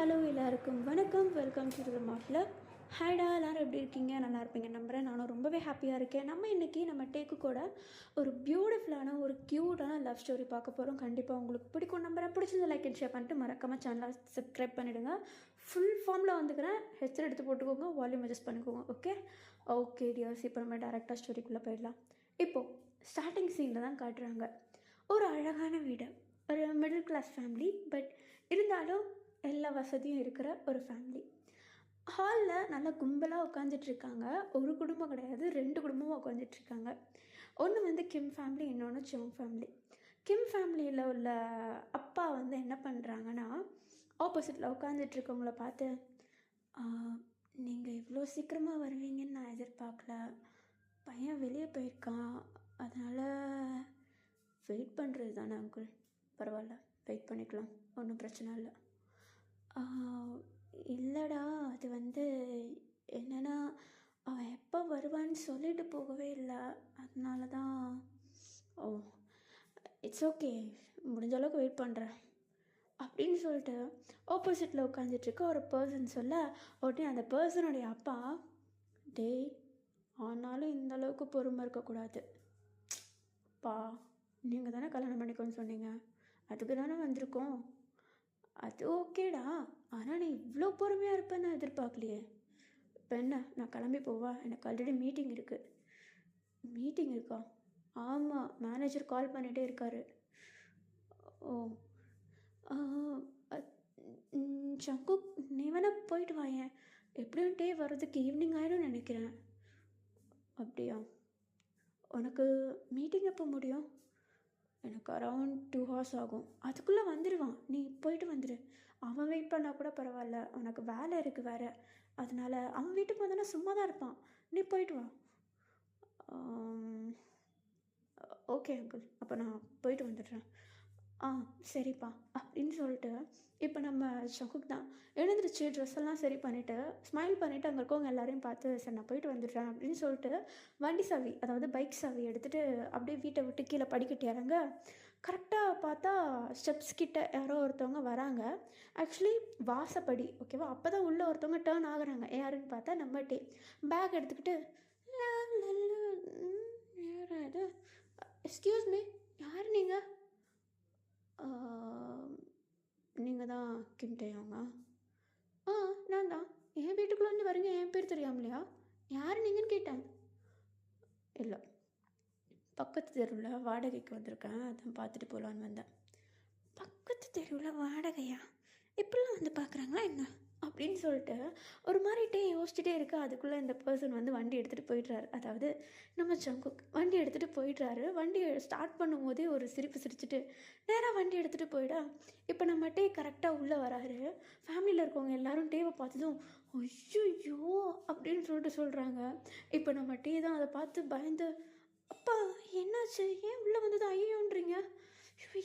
Hello எல்லாருக்கும் வணக்கம். Welcome to the மாட்டில். ஹாய்டா, எல்லோரும் எப்படி இருக்கீங்க? நல்லா இருப்பீங்க நம்புகிறேன். நானும் ரொம்பவே ஹாப்பியாக இருக்கேன். நம்ம இன்றைக்கி நம்ம டேக்கு கூட ஒரு பியூட்டிஃபுல்லான ஒரு க்யூட்டான லவ் ஸ்டோரி பார்க்க போகிறோம். கண்டிப்பாக உங்களுக்கு பிடிக்கும் நம்புகிறேன். பிடிச்சது லைக் அண்ட் ஷேர் பண்ணிட்டு மறக்காமல் சேனலை சப்ஸ்கிரைப் பண்ணிவிடுங்க. ஃபுல் ஃபார்மில் வந்துக்கிறேன். ஹெட்செட் எடுத்து போட்டுக்கோங்க, வால்யூம் அட்ஜஸ்ட் பண்ணிக்கோங்க. ஓகே டியர்ஸ், இப்போ நம்ம டேரெக்டாக ஸ்டோரிக்குள்ளே போயிடலாம். இப்போது ஸ்டார்டிங் சீனில் தான் காட்டுறாங்க ஒரு அழகான வீடு, ஒரு மிடில் கிளாஸ் ஃபேமிலி. பட் இருந்தாலும் எல்லா வசதியும் இருக்கிற ஒரு ஃபேமிலி. ஹாலில் நல்லா கும்பலாக உட்காந்துட்ருக்காங்க. ஒரு குடும்பம் கிடையாது, 2 குடும்பமும் உட்காந்துட்ருக்காங்க. ஒன்று வந்து கிம் ஃபேமிலி, இன்னொன்று ஜோங் ஃபேமிலி. கிம் ஃபேமிலியில் உள்ள அப்பா வந்து என்ன பண்ணுறாங்கன்னா, ஆப்போசிட்டில் உட்காந்துட்ருக்கவங்கள பார்த்து, நீங்கள் இவ்வளோ சீக்கிரமாக வருவீங்கன்னு நான் எதிர்பார்க்கல. பையன் வெளியே போயிருக்கான், அதனால் வெயிட் பண்ணுறது தானே அங்கிள். பரவாயில்ல, வெயிட் பண்ணிக்கலாம், ஒன்றும் பிரச்சனை இல்லை. இல்லைடா, அது வந்து என்னென்னா அவன் எப்போ வருவான்னு சொல்லிட்டு போகவே இல்லை, அதனால தான். ஓ, இட்ஸ் ஓகே, முடிஞ்ச அளவுக்கு வெயிட் பண்ணுறேன் அப்படின்னு சொல்லிட்டு ஆப்போசிட்டில் உட்காந்துட்ருக்க ஒரு பர்சன் சொல்ல, உடனே அந்த பர்சனுடைய அப்பா, டேய் ஆனாலும் இந்த அளவுக்கு பொறுமை இருக்கக்கூடாது பா, நீங்கள் தானே கல்யாணம் பண்ணிக்கோன்னு சொன்னீங்க, அதுக்கு தானே வந்திருக்கோம். அது ஓகேடா, ஆனால் நீ இவ்வளோ பொறுமையாக இருப்பேன்னு நான் எதிர்பார்க்கலையே. இப்போ என்ன, நான் கிளம்பி போவா? எனக்கு ஆல்ரெடி மீட்டிங் இருக்குது. மீட்டிங் இருக்கா? ஆமாம், மேனேஜர் கால் பண்ணிகிட்டே இருக்காரு. ஓ, சங்குக், நீ வேணால் போயிட்டு வாயேன், எப்படியும் டே வர்றதுக்கு ஈவினிங் ஆகிடும் நினைக்கிறேன். அப்படியா? உனக்கு மீட்டிங் எப்போ முடியும்? எனக்கு அரவுண்ட் 2 hours ஆகும். அதுக்குள்ளே வந்துடுவான், நீ போயிட்டு வந்துடு. அவன் வெயிட் பண்ணால் கூட பரவாயில்ல, உனக்கு வேலை இருக்குது வேறு, அதனால் அவன் வீட்டுக்கு வந்தானா சும்மா தான் இருப்பான், நீ போயிட்டு வா. ஓகே அங்கிள், அப்போ நான் போயிட்டு வந்துடுறேன். சரிப்பா அப்படின்னு சொல்லிட்டு இப்போ நம்ம ஷகுக் தான் எழுந்திரிச்சு ட்ரெஸ் எல்லாம் சரி பண்ணிவிட்டு ஸ்மைல் பண்ணிவிட்டு அங்கே இருக்கவங்க எல்லாரையும் பார்த்து, சரி நான் போயிட்டு வந்துடுறேன் அப்படின்னு சொல்லிட்டு வண்டி சாவி, அதாவது பைக் சாவி எடுத்துகிட்டு அப்படியே வீட்டை விட்டு கீழே படிக்கட்டு இறங்க. கரெக்டாக பார்த்தா ஸ்டெப்ஸ் கிட்ட யாரோ ஒருத்தவங்க வராங்க. ஆக்சுவலி வாசப்படி, ஓகேவா? அப்போ தான் உள்ளே ஒருத்தவங்க டேர்ன் ஆகுறாங்க. யாருன்னு பார்த்தா நம்ம டே பேக் எடுத்துக்கிட்டு, யாராவது, எக்ஸ்கியூஸ் மீ, யார் நீங்கள்? நீங்கள் தான் கிம் டேயோங்க? நான் தான். என் வீட்டுக்குள்ளே வந்து வரீங்க, என் பேர் தெரியாமலையா? யார் நீங்கன்னு கேட்டேன். இல்லை, பக்கத்து தெருவில் வாடகைக்கு வந்திருக்கேன், அதான் பார்த்துட்டு போகலான்னு வந்தேன். பக்கத்து தெருவில் வாடகையா? இப்படிலாம் வந்து பார்க்குறாங்களா என்ன அப்படின்னு சொல்லிட்டு ஒரு மாதிரிட்டே யோசிச்சுட்டே இருக்கா. அதுக்குள்ளே இந்த பர்சன் வந்து வண்டி எடுத்துகிட்டு போயிடுறாரு. அதாவது நம்ம ஜங்குக் வண்டி எடுத்துகிட்டு போயிடுறாரு. வண்டி ஸ்டார்ட் பண்ணும் போதே ஒரு சிரிப்பு சிரிச்சுட்டு நேராக வண்டி எடுத்துகிட்டு போயிடா. இப்போ நம்ம டே கரெக்டாக உள்ளே வராரு. ஃபேமிலியில் இருக்கவங்க எல்லோரும் டேவை பார்த்ததும் ஐயோ அப்படின்னு சொல்லிட்டு சொல்கிறாங்க. இப்போ நம்ம டே தான் அதை பார்த்து பயந்து, அப்பா என்னாச்சு, ஏன் உள்ளே வந்தது ஐயோன்றீங்க?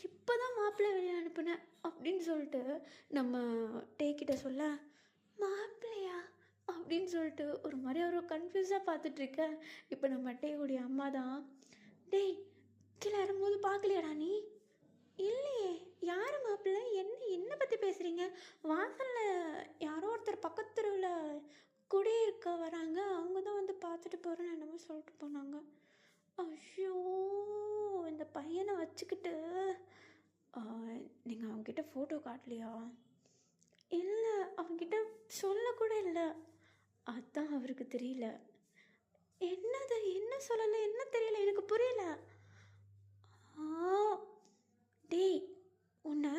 இப்போ தான் மாப்பிள்ளை வெளியே அனுப்புனேன் அப்படின்னு சொல்லிட்டு நம்ம டேக்கிட்ட சொல்ல, மாப்பிள்ளையா அப்படின்னு சொல்லிட்டு ஒரு மாதிரி ஒரு கன்ஃபியூஸாக பார்த்துட்ருக்க. இப்போ நம்ம டேவுடைய அம்மா தான், டேய் கீழே இறங்கும்போது பார்க்கலையாடா நீ? இல்லையே, யார் மாப்பிள்ளை, என்ன பற்றி பேசுகிறீங்க? வாசலில் யாரோ ஒருத்தர் பக்கத்து தெருவில் குடியிருக்க வராங்க, அவங்க தான் வந்து பார்த்துட்டு போகிறேன்னு என்னமோ சொல்லிட்டு போனாங்க. ஐயோ, இந்த பையனை வச்சுக்கிட்டு நீங்கள் அவங்ககிட்ட ஃபோட்டோ காட்டலையா? இல்லை, அவங்ககிட்ட சொல்லக்கூட இல்லை, அதுதான் அவருக்கு தெரியல. என்னது, என்ன சொல்லலை, என்ன தெரியல, எனக்கு புரியல. டேய் உன்னை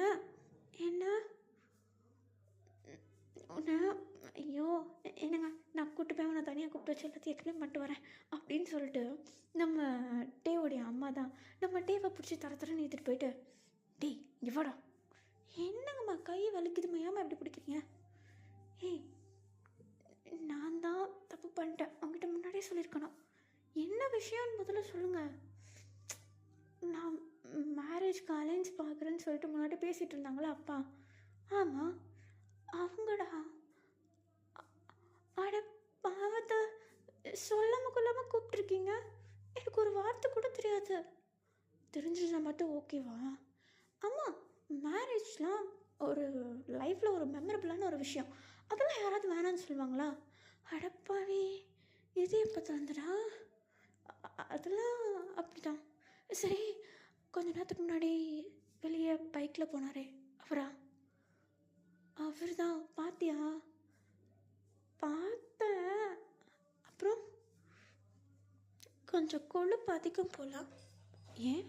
ஐயோ என்னங்க, நான் கூப்பிட்டு போய் அவனை தனியாக கூப்பிட்டு வச்சு எல்லாத்தையும் எக்ஸ்பிளைன் பண்ணிட்டு வரேன் அப்படின்னு சொல்லிட்டு நம்ம டேவோடைய அம்மா தான் நம்ம டேவை பிடிச்சி தரன்னு ஏற்றிட்டு போயிட்டு, டேய் இவ்வளோ என்னங்கம்மா கை வலிக்குதுமா, ஏமா எப்படி பிடிக்கிறீங்க? ஏய், நான் தான் தப்பு பண்ணிட்டேன், அவங்ககிட்ட முன்னாடியே சொல்லியிருக்கணும். என்ன விஷயம்னு முதல்ல சொல்லுங்கள். நான் மேரேஜ்க்கு அலைன்ஸ் பார்க்குறேன்னு சொல்லிட்டு முன்னாடி பேசிகிட்டு இருந்தாங்களா அப்பா? ஆமாம், அவங்கடா. அட பாவத்தை, சொல்லாமல் கொள்ளாமல் கூப்பிட்ருக்கீங்க, எனக்கு ஒரு வார்த்தை கூட தெரியாது. தெரிஞ்சிருந்தா மட்டும் ஓகேவா? ஆமாம், மேரேஜ்லாம் ஒரு லைஃப்பில் ஒரு மெமரபிளான ஒரு விஷயம். அதெல்லாம் யாராவது வேணான்னு சொல்லுவாங்களா? அடப்பாவி! இது எப்போ திறந்துடா? அதெல்லாம் அப்படிதான். சரி, கொஞ்ச நேரத்துக்கு முன்னாடி வெளியே பைக்கில் போனாரே அவரா? அவர் தான். பார்த்தியா? பார்த்தேன். அப்புறம் கொஞ்சம் கொழுப்பு அதிகம் போலாம். ஏன்?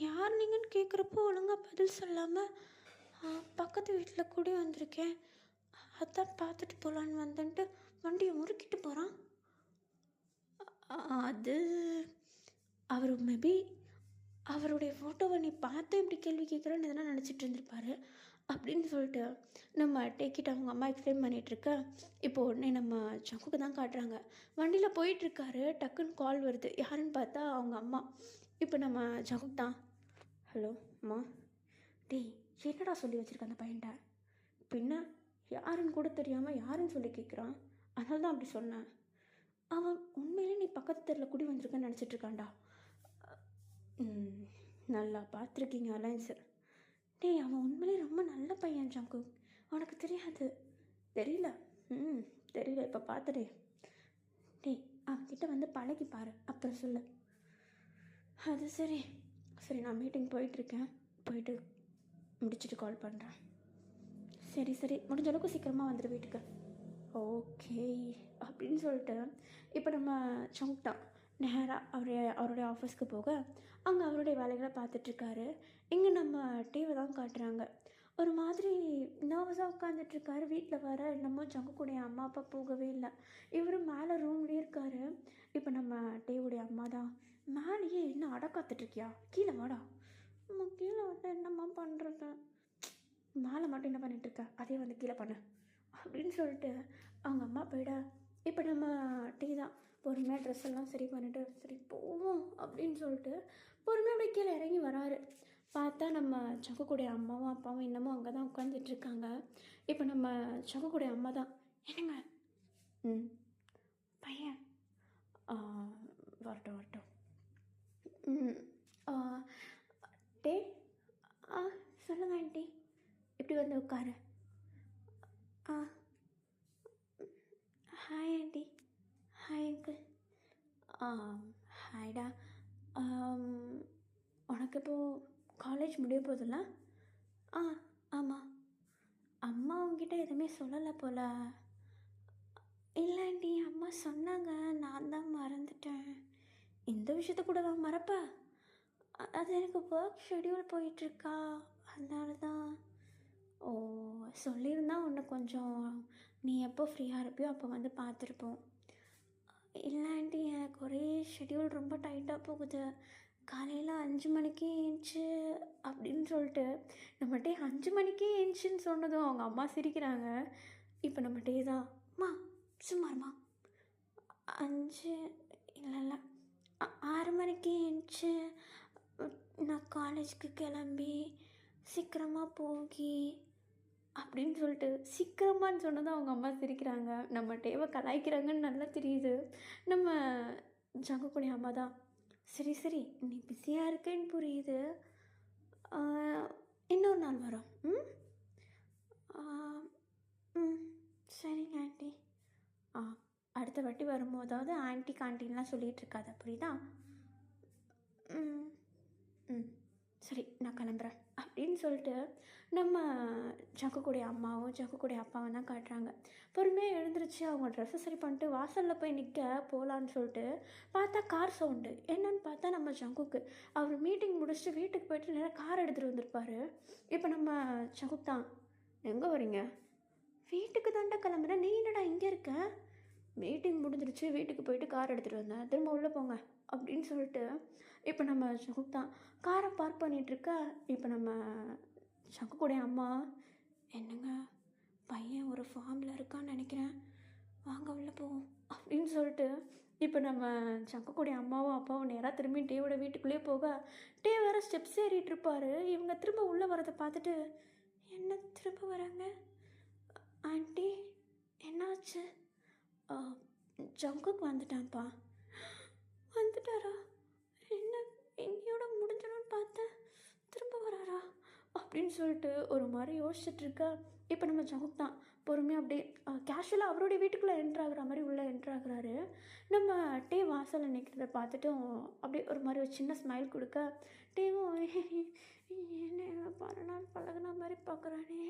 யார் நீங்கன்னு கேட்குறப்போ ஒழுங்காக பதில் சொல்லாமல் பக்கத்து வீட்டில் கூடி வந்திருக்கேன், அதான் பார்த்துட்டு போகலான்னு வந்தேன்ட்டு வண்டியை முறுக்கிட்டு போகிறான். அது அவர் மேபி அவருடைய ஃபோட்டோவை நீ பார்த்து இப்படி கேள்வி கேட்குறேன்னு எதனா நினச்சிட்டு இருந்திருப்பாரு அப்படின்னு சொல்லிட்டு நம்ம டேக்கிட்ட அவங்க அம்மா எக்ஸ்பிளைன் பண்ணிகிட்ருக்க. இப்போ உடனே நம்ம சங்குக்கு தான் காட்டுறாங்க. வண்டியில் போயிட்டுருக்காரு, டக்குன்னு கால் வருது. யாருன்னு பார்த்தா அவங்க அம்மா. இப்போ நம்ம ஜங்குக்கு தான், ஹலோ அம்மா. டேய், என்னடா சொல்லி வச்சுருக்க அந்த பையன்ட்ட? பின்ன யாருன்னு கூட தெரியாமல் யாருன்னு சொல்லி கேட்குறான், அதனால தான் அப்படி சொன்னேன். அவன் உண்மையிலே நீ பக்கத்து தெருவில் கூடி வந்திருக்கேன்னு நினச்சிட்ருக்கான்டா. நல்லா பார்த்துருக்கீங்க அலைன்ஸு. டேய், அவன் உண்மையிலே ரொம்ப நல்ல பையன் ஜங்கு, உனக்கு தெரியாது? தெரியல. தெரியல, இப்போ பார்த்துடே. டேய், அவன்கிட்ட வந்து பழகி பாரு, அப்புறம் சொல்லு. அது சரி சரி, நான் மீட்டிங் போயிட்டுருக்கேன், போயிட்டு முடிச்சுட்டு கால் பண்ணுறேன். சரி சரி, முடிஞ்ச அளவுக்கு சீக்கிரமாக வந்துடு வீட்டுக்கு. ஓகே அப்படின்னு சொல்லிட்டு இப்போ நம்ம சங்க்டா நேராக அவருடைய ஆஃபீஸ்க்கு போக அங்கே அவருடைய வேலைகளை பார்த்துட்ருக்காரு. இங்கே நம்ம டிவி தான் காட்டுறாங்க. ஒரு மாதிரி நர்வஸாக உட்காந்துட்ருக்காரு. வீட்டில் வர என்னமோ ஜங்குக்குடைய அம்மா அப்பா போகவே இல்லை. இவரும் மேலே ரூம்லேயே இருக்கார். இப்போ நம்ம டேவுடைய அம்மா தான், மேலேயே என்ன அட காத்துட்ருக்கியா, கீழே வாடா. கீழே வந்து என்னம்மா பண்ணுறது, மேலே மட்டும் என்ன பண்ணிகிட்ருக்க, அதே வந்து கீழே பண்ணு அப்படின்னு சொல்லிட்டு அவங்க அம்மா போயிட. இப்போ நம்ம டீ தான் பொறுமையாக ட்ரெஸ் எல்லாம் சரி பண்ணிவிட்டு சரி போவோம் அப்படின்னு சொல்லிட்டு பொறுமையாக அப்படியே கீழே இறங்கி வராரு. பார்த்தா நம்ம சங்குக்குடைய அம்மாவும் அப்பாவும் இன்னமும் அங்கே தான் உட்காந்துட்ருக்காங்க. இப்போ நம்ம சங்குக்குடைய அம்மா தான், என்னங்க பையன் வரட்டும் வரட்டும். டே சொல்லுங்க ஆண்டி, இப்படி வந்து உட்காரு. Hi aunty. Hi uncle. ஹாய்டா. உனக்கு இப்போது காலேஜ் முடிய போதில்ல? ஆமாம். அம்மா உங்ககிட்ட எதுவுமே சொல்லலை போல். இல்லை ஆண்டி, அம்மா சொன்னாங்க, நான் தான் மறந்துட்டேன். இந்த விஷயத்த கூட நான் மறப்பேன்? அது எனக்கு ஒர்க் ஷெட்யூல் போயிட்டுருக்கா, அதனால தான். ஓ, சொல்லியிருந்தா ஒன்று கொஞ்சம் நீ எப்போ ஃப்ரீயாக இருப்பியோ அப்போ வந்து பார்த்துருப்போம். இல்லை ஆண்டி, எனக்கு ஒரே ஷெட்யூல் ரொம்ப டைட்டாக போகுது. காலையில் 5 மணிக்கு ஏஞ்சி அப்படின்னு சொல்லிட்டு நம்மகிட்டே 5 மணிக்கே ஏஞ்சின்னு சொன்னதும் அவங்க அம்மா சிரிக்கிறாங்க. இப்போ நம்மகிட்டே தான், அம்மா சும்மாருமா, 5 இல்லை 6 மணிக்கு ஏஞ்சி நான் காலேஜுக்கு கிளம்பி சீக்கிரமாக போகி அப்படின்னு சொல்லிட்டு சீக்கிரமானு சொன்னதும் அவங்க அம்மா சிரிக்கிறாங்க. நம்ம டேவை கலாய்க்கிறாங்கன்னு நல்லா தெரியுது. நம்ம ஜங்குக்குடைய அம்மா தான், சரி சரி நீ பிஸியாக இருக்கேன்னு புரியுது, இன்னொரு நாள் வரோம். சரிங்க ஆண்டி. அடுத்த வாட்டி வரும்போதாவது ஆண்டி காண்டின்லாம் சொல்லிகிட்டு இருக்காத, புரியுதா? சரி, நான் கிளம்புறேன் அப்படின்னு சொல்லிட்டு நம்ம ஜங்குக்குடைய அம்மாவும் ஜங்குக்குடைய அப்பாவும் தான் காட்டுறாங்க. பொறுமையாக எழுந்திரிச்சு அவங்க ட்ரெஸ்ஸை சரி பண்ணிட்டு வாசலில் போய் நிற்க போகலான்னு சொல்லிட்டு பார்த்தா கார் சவுண்டு. என்னன்னு பார்த்தா நம்ம ஜங்குக்கு அவர் மீட்டிங் முடிச்சுட்டு வீட்டுக்கு போயிட்டு நேராக கார் எடுத்துகிட்டு வந்திருப்பார். இப்போ நம்ம ஜங்குக் தான், எங்கே வரீங்க? வீட்டுக்கு தாண்டா கிளம்புறேன், நீ என்னடா இங்கே இருக்க? மீட்டிங் முடிஞ்சிருச்சு, வீட்டுக்கு போயிட்டு கார் எடுத்துகிட்டு வந்தேன், திரும்ப உள்ளே போங்க அப்படின்னு சொல்லிட்டு இப்போ நம்ம ஜங்குக் தான் காரை பார்க் பண்ணிகிட்ருக்க. இப்போ நம்ம ஜங்குக்குடைய அம்மா, என்னங்க பையன் ஒரு ஃபார்மில் இருக்கான்னு நினைக்கிறேன், வாங்க உள்ளே போவோம் அப்படின்னு சொல்லிட்டு இப்போ நம்ம ஜங்குக்குடைய அம்மாவும் அப்பாவும் நேராக திரும்பி டேவோட வீட்டுக்குள்ளேயே போக, டே வேறு ஸ்டெப்ஸ் ஏறிட்டு இருப்பார். இவங்க திரும்ப உள்ளே வரதை பார்த்துட்டு, என்ன திரும்ப வராங்க ஆண்டி, என்னாச்சு? ஜங்குக்கு வந்துட்டான்ப்பா. வந்துட்டாரா? என்ன இன்னையோட முடிஞ்சிடும்னு பார்த்தேன், திரும்ப வராரா? அப்படின்னு சொல்லிட்டு ஒரு மாதிரி யோசிச்சுட்ருக்கா. இப்போ நம்ம ஜங்குக் தான் பொறுமையாக அப்படியே கேஷுவலாக அவருடைய வீட்டுக்குள்ளே என்ட்ரு ஆகுற மாதிரி உள்ளே என்ட்ரு ஆகுறாரு. நம்ம டே வாசலில் நிற்கிறத பார்த்துட்டும் அப்படியே ஒரு மாதிரி ஒரு சின்ன ஸ்மைல் கொடுக்க, டேவும் என்ன பல பழகுன மாதிரி பார்க்குறானே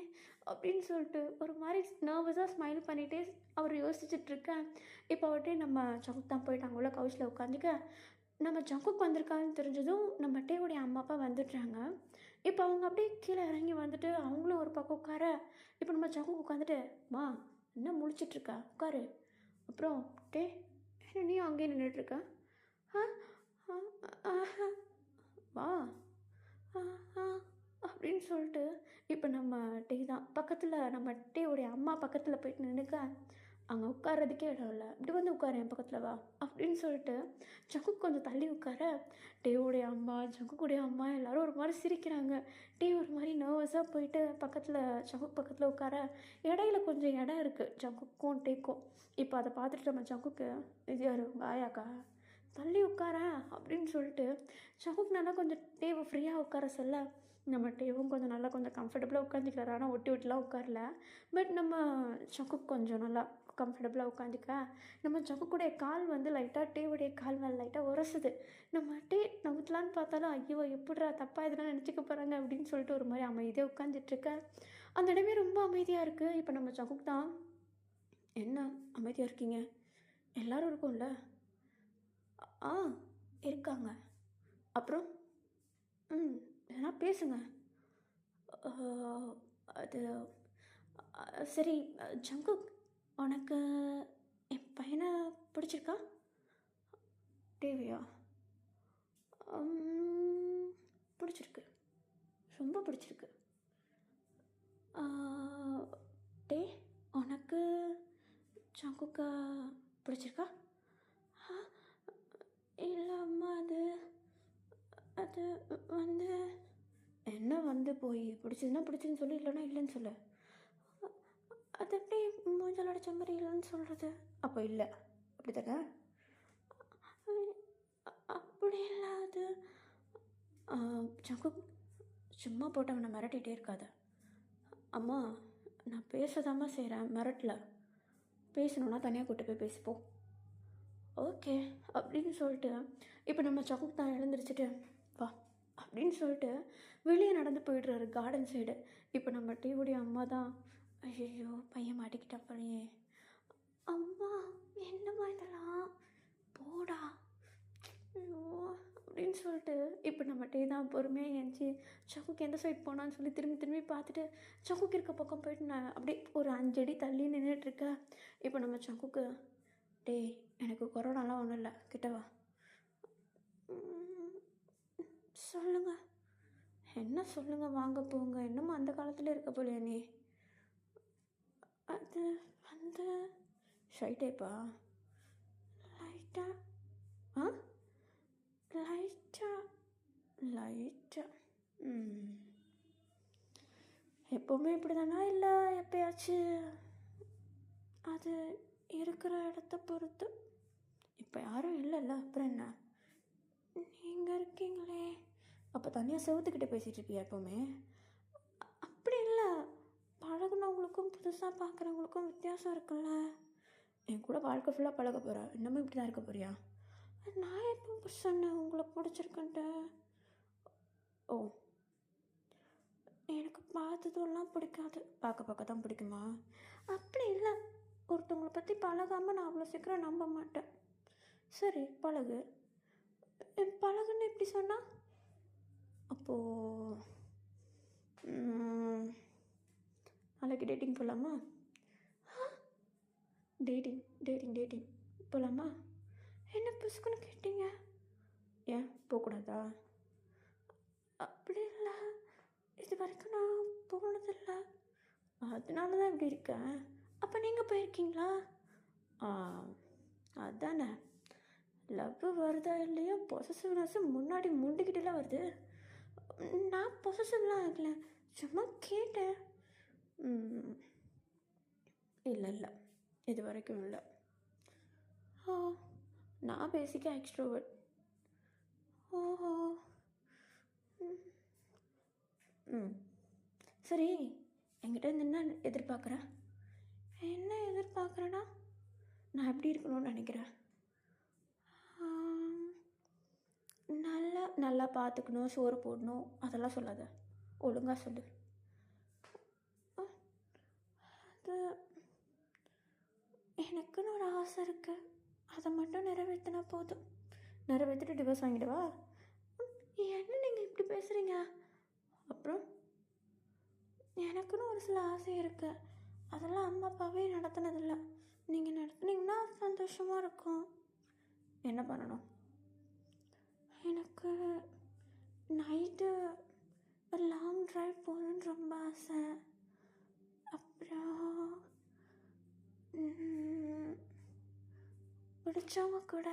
அப்படின்னு சொல்லிட்டு ஒரு மாதிரி நர்வஸாக ஸ்மைல் பண்ணிகிட்டே அவர் யோசிச்சுட்ருக்கேன். இப்போ அவர்கிட்ட நம்ம ஜங்குக் தான் போயிட்டு அங்கே உள்ள கவுச்சில் உட்காந்துக்க, நம்ம ஜங்குக் வந்திருக்கான்னு தெரிஞ்சதும் நம்ம டேவுடைய அம்மா அப்பா வந்துடுறாங்க. இப்போ அவங்க அப்படியே கீழே இறங்கி வந்துட்டு அவங்களும் ஒரு பக்கம் உட்கார, இப்போ நம்ம ஜங்குக் உட்காந்துட்டு, மா என்ன முழிச்சிட்ருக்கா உட்காரு. அப்புறம் டே என்ன நீயும் அங்கேயே நின்றுட்டுருக்க, ஆ ஆ ஆஹா, வா ஆ ஆ அப்படின்னு சொல்லிட்டு இப்போ நம்ம டே தான் பக்கத்தில் நம்ம டேவுடைய அம்மா பக்கத்தில் போயிட்டு நின்றுக்க, அங்கே உட்கார்றதுக்கே இடம் இல்லை, இப்படி வந்து உட்காரு என் பக்கத்தில் வா அப்படின்னு சொல்லிட்டு ஜங்குக் கொஞ்சம் தள்ளி உட்கார, டேவுடைய அம்மா ஜங்குக்குடைய அம்மா எல்லோரும் ஒரு மாதிரி சிரிக்கிறாங்க. டே ஒரு மாதிரி நர்வஸாக போயிட்டு பக்கத்தில் ஜங்குக் பக்கத்தில் உட்கார, இடையில கொஞ்சம் இடம் இருக்குது ஜங்குக்கும் டேக்கும். இப்போ அதை பார்த்துட்டு நம்ம ஜங்குக்கு, இது யார் உங்கள் ஆயாக்கா, தள்ளி உட்காரேன் அப்படின்னு சொல்லிட்டு ஜங்குக் நல்லா கொஞ்சம் டேவை ஃப்ரீயாக உட்கார சொல்ல, நம்ம டேவும் கொஞ்சம் நல்லா கொஞ்சம் கம்ஃபர்டபுளாக உட்காந்துக்கிறாரு. ஆனால் ஒட்டி ஒட்டிலாம் உட்காரல. பட் நம்ம ஜங்குக் கொஞ்சம் நல்லா கம்ஃபர்டபுளாக உட்காந்துக்க, நம்ம ஜங்குக்குடைய கால் வந்து லைட்டாக டேவுடைய கால் மேலே லைட்டாக உரசுது. நம்ம டே நவுத்தலான்னு பார்த்தாலும், ஐயோ எப்படிரா தப்பாக இதெல்லாம் நினச்சிக்க போகிறாங்க அப்படின்னு சொல்லிட்டு ஒரு மாதிரி அமைதியாக உட்காந்துட்ருக்க. அந்த இடமே ரொம்ப அமைதியாக இருக்குது. இப்போ நம்ம ஜங்குக் தான், என்ன அமைதியாக இருக்கீங்க, எல்லோரும் இருக்கும்ல, ஆ இருக்காங்க, அப்புறம் எதனா பேசுங்க. அது சரி ஜங்குக், உனக்கு என் பையனை பிடிச்சிருக்கா? தேவையா? பிடிச்சிருக்கு, ரொம்ப பிடிச்சிருக்கு. டே உனக்கு ஜங்குக்கா பிடிச்சிருக்கா? இல்லை அம்மா, அது அது வந்து என்ன வந்து போய் பிடிச்சதுன்னா பிடிச்சதுன்னு சொல்லி, இல்லைன்னா இல்லைன்னு சொல்லு. அது எப்படி மூஞ்சல் அடித்த மாதிரி இல்லைன்னு சொல்கிறது? அப்போ இல்லை அப்படி தானே? அப்படி இல்லை, அது ஜங்குக் சும்மா போட்டவனை மிரட்டிகிட்டே இருக்காத. அம்மா நான் பேசதாம்மா செய்கிறேன், மிரட்டல. பேசணுன்னா தனியாக கூட்டு போய் பேசிப்போம். ஓகே அப்படின்னு சொல்லிட்டு இப்போ நம்ம ஜங்குக் தான் எழுந்திரிச்சிட்டு, வா அப்படின்னு சொல்லிட்டு வெளியே நடந்து போயிடுறாரு கார்டன் சைடு. இப்போ நம்ம டீவுடைய அம்மா தான், ஐயோ பையன் மாட்டிக்கிட்டா போலையே, அம்மா என்னம்மா இதெல்லாம், போடா ஐயோ அப்படின்னு சொல்லிட்டு இப்போ நம்ம டீ தான் பொறுமையாக ஏஞ்சி ஜங்குக் எந்த சைட் போனான்னு சொல்லி திரும்பி திரும்பி பார்த்துட்டு ஜங்குக் இருக்க பக்கம் போயிட்டு நான் அப்படியே ஒரு 5 அடி தள்ளி நின்றுட்டுருக்கேன். இப்போ நம்ம ஜங்குக்கு, டே எனக்கு கொரோனாலாம் ஒன்றும் இல்லை, கிட்டவா. சொல்லுங்கள், என்ன சொல்லுங்கள், வாங்க போங்க, என்னமோ அந்த காலத்தில் இருக்க போலையா நீ. அது வந்து ஷை டைப்பா, லைட்டாக லைட்டாக லைட்டாக எப்போவுமே இப்படி தானா, இல்லை எப்பயாச்சும்? அது இருக்கிற இடத்த பொறுத்து. இப்போ யாரும் இல்லைல்ல, அப்புறம் என்ன, நீங்கள் இருக்கீங்களே. அப்போ தனியாக செவத்துக்கிட்ட பேசிகிட்டு இருப்பியா எப்போவுமே? அப்படி இல்லை, பழகுனவங்களுக்கும் புதுசாக பார்க்குறவங்களுக்கும் வித்தியாசம் இருக்குல்ல. என் கூட வாழ்க்கை ஃபுல்லாக பழக போகிறா, இன்னமும் இப்படி தான் இருக்க போறியா? நான் எப்போ சொன்னேன் உங்களை பிடிச்சிருக்கேன்ட்டு? ஓ, எனக்கு பார்த்ததுலாம் பிடிக்காது, பார்க்க தான் பிடிக்குமா? அப்படி இல்லை, ஒருத்தவங்களை பற்றி பழகாமல் நான் அவ்வளோ சீக்கிரம் நம்ப மாட்டேன். சரி பழகு. பழகுன்னு எப்படி சொன்னால்? அப்போது நாளைக்கு டேட்டிங் போகலாமா? டேட்டிங் டேட்டிங் டேட்டிங் போகலாமா? என்ன புசுக்குன்னு கேட்டீங்க? ஏன் போகக்கூடாதா? அப்படி இல்லை, இது வரைக்கும் நான் போனதில்லை, அதனால தான் இப்படி இருக்கேன். அப்போ நீங்கள் போயிருக்கீங்களா? அதானே, லவ் வருதா இல்லையா, பொசசிவ்னஸ் முன்னாடி முண்டிக்கிட்டெல்லாம் வருது. நான் பொசசிவ்லாம் ஆகலை, சும்மா கேட்டேன். இல்லை இல்லை, இது வரைக்கும் இல்லை. நான் பேசிக்காக எக்ஸ்ட்ரோவர்ட். ஓஹோ. சரி, என்கிட்ட இருந்து என்ன எதிர்பார்க்குற? என்ன எதிர்பார்க்குறேன்னா, நான் எப்படி இருக்கணும்னு நினைக்கிறேன்? ஆம், நல்லா நல்லா பார்த்துக்கணும், சோறு போடணும், அதெல்லாம் சொல்லாத. ஒழுங்காக சொல்லு. அ, அது எனக்குன்னு ஒரு ஆசை இருக்குது. அதை மட்டும் நிறைவேற்றினா போதும். நிறைவேற்றிட்டு டிவோர்ஸ் வாங்கிடுவா? என்ன நீங்கள் இப்படி பேசுகிறீங்க? அப்புறம் எனக்குன்னு ஒரு சில ஆசை இருக்குது. அதெல்லாம் அம்மா அப்பாவே நடத்தினதில்லை. நீங்கள் நடத்துனீங்கன்னா சந்தோஷமாக இருக்கும். என்ன பண்ணணும்? எனக்கு நைட்டு ஒரு லாங் ட்ரைவ் போகணுன்னு ரொம்ப ஆசை. அப்புறம் பிடிச்சவங்க கூட,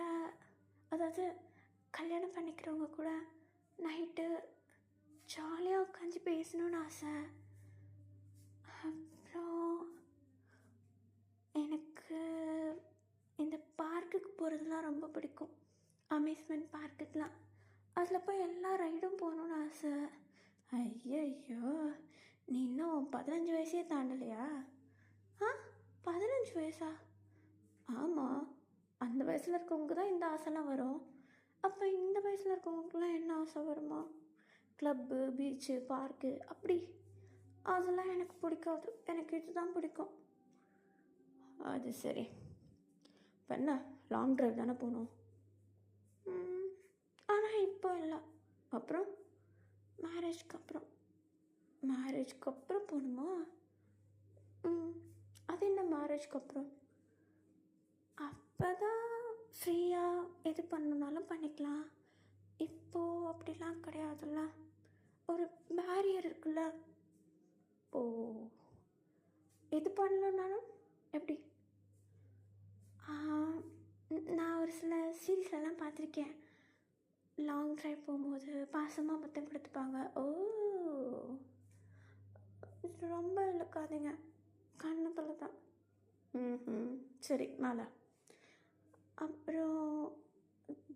அதாவது கல்யாணம் பண்ணிக்கிறவங்க கூட நைட்டு ஜாலியாக உட்காந்து பேசணுன்னு ஆசை. அப்புறம் எனக்கு இந்த பார்க்குக்கு போகிறதுலாம் ரொம்ப பிடிக்கும். அம்யூஸ்மெண்ட் பார்க்குக்கெலாம் அதில் போய் எல்லா ரைடும் போகணுன்னு ஆசை. ஐயையோ, நீ இன்னும் 15 வயசே தாண்டலையா? 15 வயசா? ஆமாம், அந்த வயசில் இருக்கவங்க தான் இந்த ஆசைலாம் வரும். அப்போ இந்த வயசில் இருக்கவங்களுக்குலாம் என்ன ஆசை வருமா? கிளப்பு, பீச்சு, பார்க்கு அப்படி. அதெல்லாம் எனக்கு பிடிக்காது. எனக்கு இதுதான் பிடிக்கும். அது சரி, இப்போ என்ன லாங் ட்ரைவ் தானே போகணும். ஆனால் இப்போ இல்லை. அப்புறம் மேரேஜ்க்கு அப்புறம் போகணுமா? அது என்ன மேரேஜ்க்கு அப்புறம்? அப்போ தான் ஃப்ரீயாக எது பண்ணணுன்னாலும் பண்ணிக்கலாம். இப்போது அப்படிலாம் கிடையாதுல்ல. ஒரு பேரியர் இருக்குல்ல. ஓ, எது பண்ணலனாலும் எப்படி? நான் ஒரு சில சீரீஸ்லாம் பார்த்துருக்கேன். லாங் ட்ரைவ் போகும்போது பாசமாக முத்தம் கொடுத்துப்பாங்க. ஓ, ரொம்ப இழுக்காதீங்க, கண்ணத்தில் தான். சரி, மேலே. அப்புறம்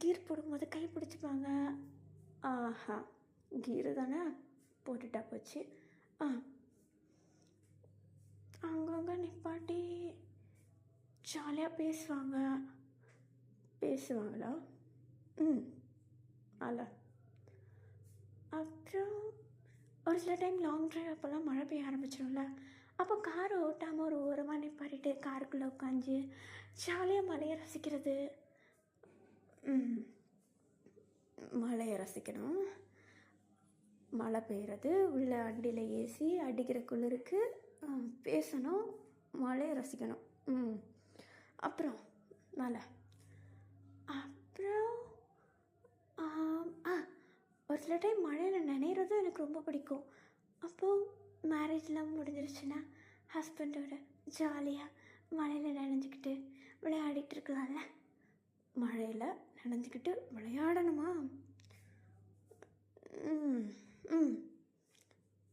கீர் போடும்போது கை பிடிச்சிப்பாங்க. ஆஹா, கீரு தானே, போட்டுட்டா போச்சு. அங்கங்கே நிப்பாட்டி ஜாலியாக பேசுவாங்களா? அல்ல. அப்புறம் ஒரு சில டைம் லாங் ட்ரைவ் அப்போல்லாம் மழை பெய்ய ஆரம்பிச்சிடும்ல. அப்போ காரை ஓட்டாமல் ஒரு ஓரமாக நிப்பாட்டிட்டு காருக்குள்ளே உட்காந்து ஜாலியாக மழையை ரசிக்கிறது. மழையை ரசிக்கணும். மழை பெய்கிறது, உள்ள வண்டியில் ஏசி அடிக்கிற குளிருக்கு பேசணும், மழையை ரசிக்கணும். அப்புறம் மழை. அப்புறம் ஒரு சில டைம் மழையில் நினைறதும் எனக்கு ரொம்ப பிடிக்கும். அப்போது மேரேஜ்லாம் முடிஞ்சிருச்சுன்னா ஹஸ்பண்டோட ஜாலியாக மழையில் நனைஞ்சிக்கிட்டு விளையாடிட்டு இருக்கலாம்ல. மழையில் நனைஞ்சிக்கிட்டு விளையாடணுமா?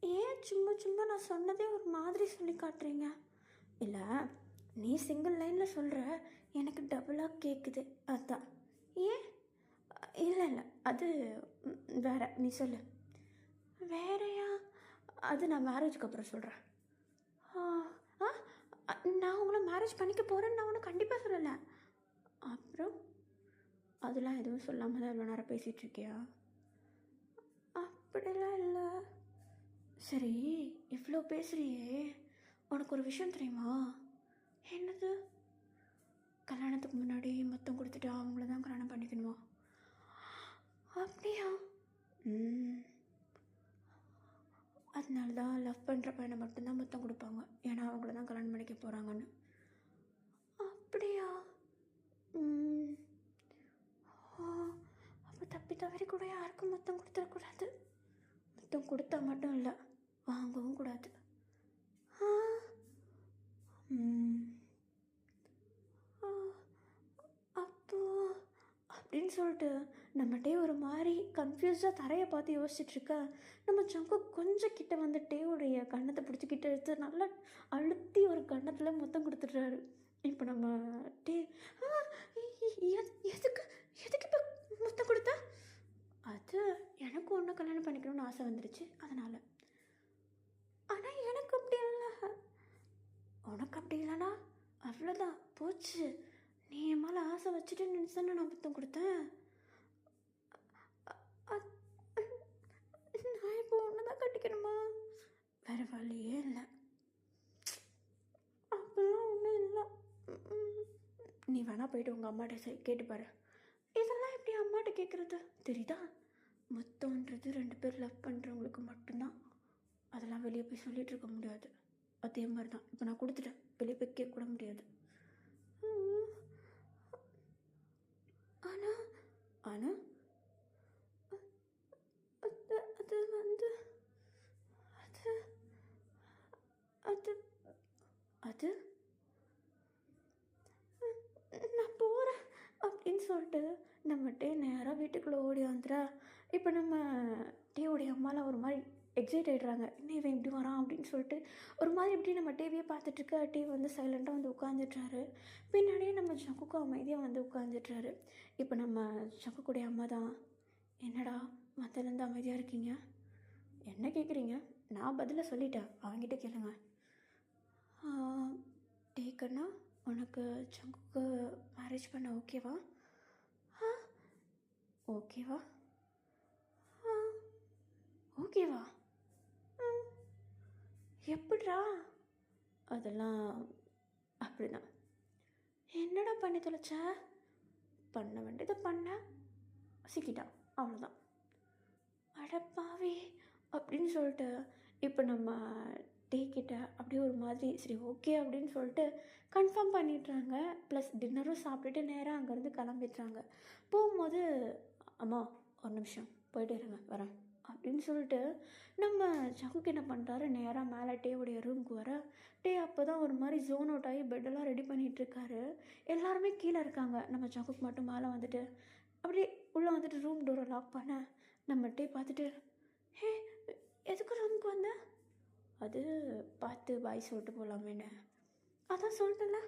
ஏன் சும்மா நான் சொன்னதே ஒரு மாதிரி சொல்லி காட்டுறீங்க? இல்லை, நீ சிங்கிள் லைனில் சொல்கிற, எனக்கு டபுளாக கேட்குது, அதுதான். ஏன்? இல்லை அது வேற, நீ சொல்லு. வேறையா? அது நான் மேரேஜுக்கு அப்புறம் சொல்கிறேன். நான் உங்களை மேரேஜ் பண்ணிக்க போகிறேன்னு நான் உனக்கு கண்டிப்பாக சொல்லலை. அப்புறம் அதெல்லாம் எதுவும் சொல்லாமல் தான் இவ்வளோ நேரம் பேசிகிட்ருக்கியா? அப்படிலாம் இல்லை. சரி, இவ்வளோ பேசுகிறியே, உனக்கு ஒரு விஷயம் தெரியுமா? என்னது? கல்யாணத்துக்கு முன்னாடி மொத்தம் கொடுத்துட்டு அவங்கள தான் கல்யாணம் பண்ணிக்கணுமா? அப்படியா? அதனால தான் லவ் பண்ணுற பையனை மட்டும்தான் மொத்தம் கொடுப்பாங்க, ஏன்னா அவங்கள தான் கல்யாணம் பண்ணிக்க போகிறாங்கன்னு. அப்படியா? அப்போ தப்பி தவறி கூட யாருக்கும் மொத்தம் கொடுத்துடக்கூடாது. மொத்தம் கொடுத்தா மட்டும் இல்லை, வாங்கவும் கூடாது. அப்போ அப்படின்னு சொல்லிட்டு நம்மகிட்டே ஒரு மாதிரி கன்ஃபியூஸாக தரையை பார்த்து யோசிச்சுட்ருக்க நம்ம சங்கு கொஞ்சம் கிட்ட வந்துட்டே உடைய கன்னத்தை பிடிச்சிக்கிட்டு எடுத்து நல்லா அழுத்தி ஒரு கன்னத்தில் மொத்தம் கொடுத்துட்றாரு. இப்போ நம்ம எதுக்கு இப்போ மொத்தம் கொடுத்தா? அது எனக்கு ஒன்று கல்யாணம் பண்ணிக்கணும்னு ஆசை வந்துடுச்சு, அதனால். ஆனால் எனக்கு அப்படி இல்லை. உனக்கு அப்படி இல்லைனா அவ்வளோதான் போச்சு. நீ என் மேலே ஆசை வச்சுட்டு நினச்சி நான் புத்தம் கொடுத்தேன். நான் இப்போ ஒன்று தான் கட்டிக்கணுமா? வேறு வழியே இல்லை. அப்படிலாம் ஒன்றும் இல்லை. நீ வேணா போயிட்டு உங்கள் அம்மாட்ட கேட்டுப்பாரு. இதெல்லாம் எப்படி அம்மாட்ட கேட்குறது? தெரியுதா, மொத்தம்ன்றது 2 பேர் லவ் பண்ணுறவங்களுக்கு மட்டும்தான். அதெல்லாம் வெளியே போய் சொல்லிகிட்டு இருக்க முடியாது. அதே மாதிரி தான் இப்போ நான் கொடுத்துட்டேன், வெளியே போய் கேட்க கூட முடியாது. ஆனால் ஆனால் அது வந்து அது அது அது நான் போகிறேன் அப்படின்னு சொல்லிட்டு நம்ம டே நேராக வீட்டுக்குள்ளே ஓடி வந்துடா. இப்போ நம்ம டேவுடைய அம்மாலாம் ஒரு மாதிரி எக்ஸைட் ஆகிடுறாங்க. இன்னும் இவன் இப்படி வரான் அப்படின்னு சொல்லிட்டு ஒரு மாதிரி இப்படி நம்ம டிவியை பார்த்துட்ருக்க. டிவி வந்து சைலண்ட்டாக வந்து உட்காந்துட்றாரு. பின்னாடியே நம்ம ஜங்குக்கும் அமைதியாக வந்து உட்காந்துட்றாரு. இப்போ நம்ம ஜங்குக்குடைய அம்மா தான், என்னடா மற்றலேருந்து அமைதியாக இருக்கீங்க, என்ன கேட்குறீங்க? நான் பதிலை சொல்லிட்டேன், அவங்ககிட்ட கேளுங்க. டேக்கண்ணா, உனக்கு ஜங்குக்கு மேரேஜ் பண்ண ஓகேவா? ஓகேவா? ஓகேவா? எப்படிரா? அதெல்லாம் அப்படிதான். என்னடா பண்ணி தொலைச்ச? பண்ண வேண்டியதை பண்ண, சிக்கிட்டான், அவ்வளோதான். அடப்பாவி அப்படின்னு சொல்லிட்டு இப்போ நம்ம டீ கிட்ட அப்படியே ஒரு மாதிரி சரி ஓகே அப்படின்னு சொல்லிட்டு கன்ஃபார்ம் பண்ணிடுறாங்க. ப்ளஸ் டின்னரும் சாப்பிட்டுட்டு நேராக அங்கேருந்து கிளம்பிடுறாங்க. போகும்போது அம்மா ஒரு நிமிஷம் போயிட்டு இருங்க வரேன் அப்படின்னு சொல்லிட்டு நம்ம ஜங்குக்கு என்ன பண்ணுறாரு, நேராக மேலே டேவுடைய ரூமுக்கு வர. டே அப்போ தான் ஒரு மாதிரி ஜோன் அவுட் ஆகி பெட்டெல்லாம் ரெடி பண்ணிகிட்ருக்காரு. எல்லாருமே கீழே இருக்காங்க. நம்ம ஜங்குக்கு மட்டும் மேலே வந்துட்டு அப்படியே உள்ளே வந்துட்டு ரூம் டோரை லாக் பண்ண நம்ம டே பார்த்துட்டு, ஹே எதுக்கு ரூமுக்கு வந்த? அது பார்த்து பாய் சொல்லிட்டு போகலாமேன்னு. அதான் சொல்லிட்டேன்ல